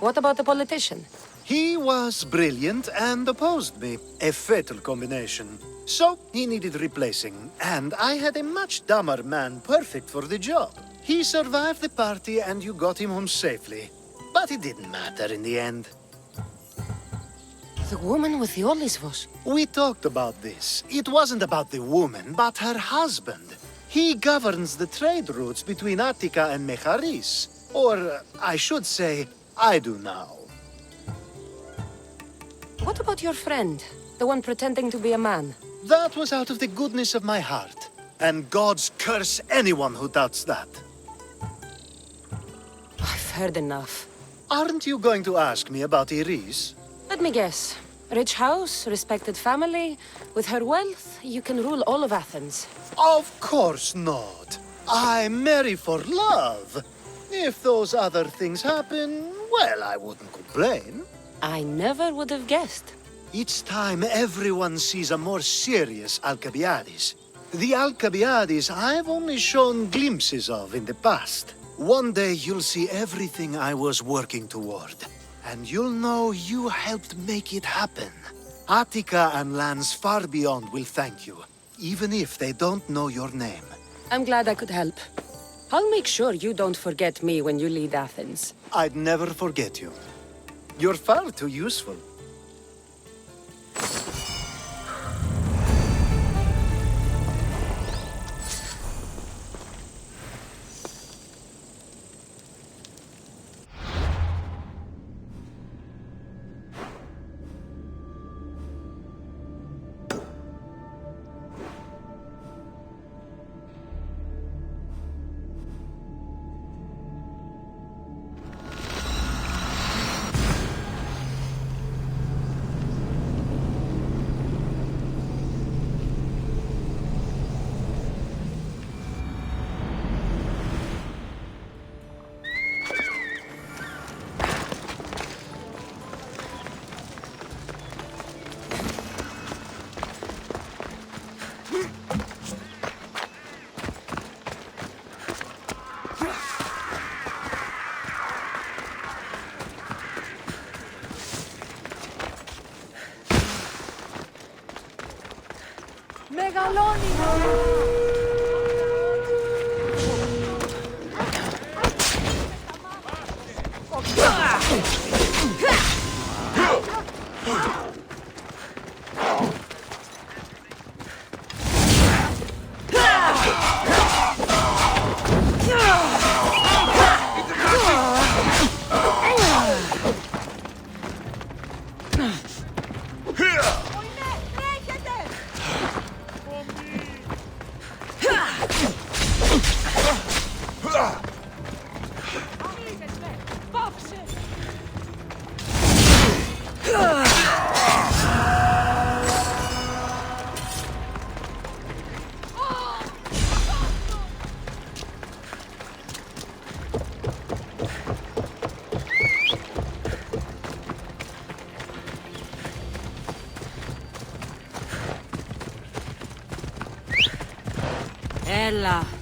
What about the politician? He was brilliant and opposed me. A fatal combination. So, he needed replacing. And I had a much dumber man perfect for the job. He survived the party and you got him home safely. But it didn't matter in the end. The woman with the Olisvos. We talked about this. It wasn't about the woman, but her husband. He governs the trade routes between Attica and Mecharis. Or, I should say, I do now. What about your friend? The one pretending to be a man? That was out of the goodness of my heart. And gods curse anyone who doubts that. I've heard enough. Aren't you going to ask me about Iris? Let me guess. Rich house, respected family. With her wealth, you can rule all of Athens. Of course not. I marry for love. If those other things happen, well, I wouldn't complain. I never would have guessed. Each time everyone sees a more serious Alcibiades. The Alcibiades I've only shown glimpses of in the past. One day you'll see everything I was working toward. And you'll know you helped make it happen. Attica and lands far beyond will thank you, even if they don't know your name. I'm glad I could help. I'll make sure you don't forget me when you lead Athens. I'd never forget you. You're far too useful. Ella.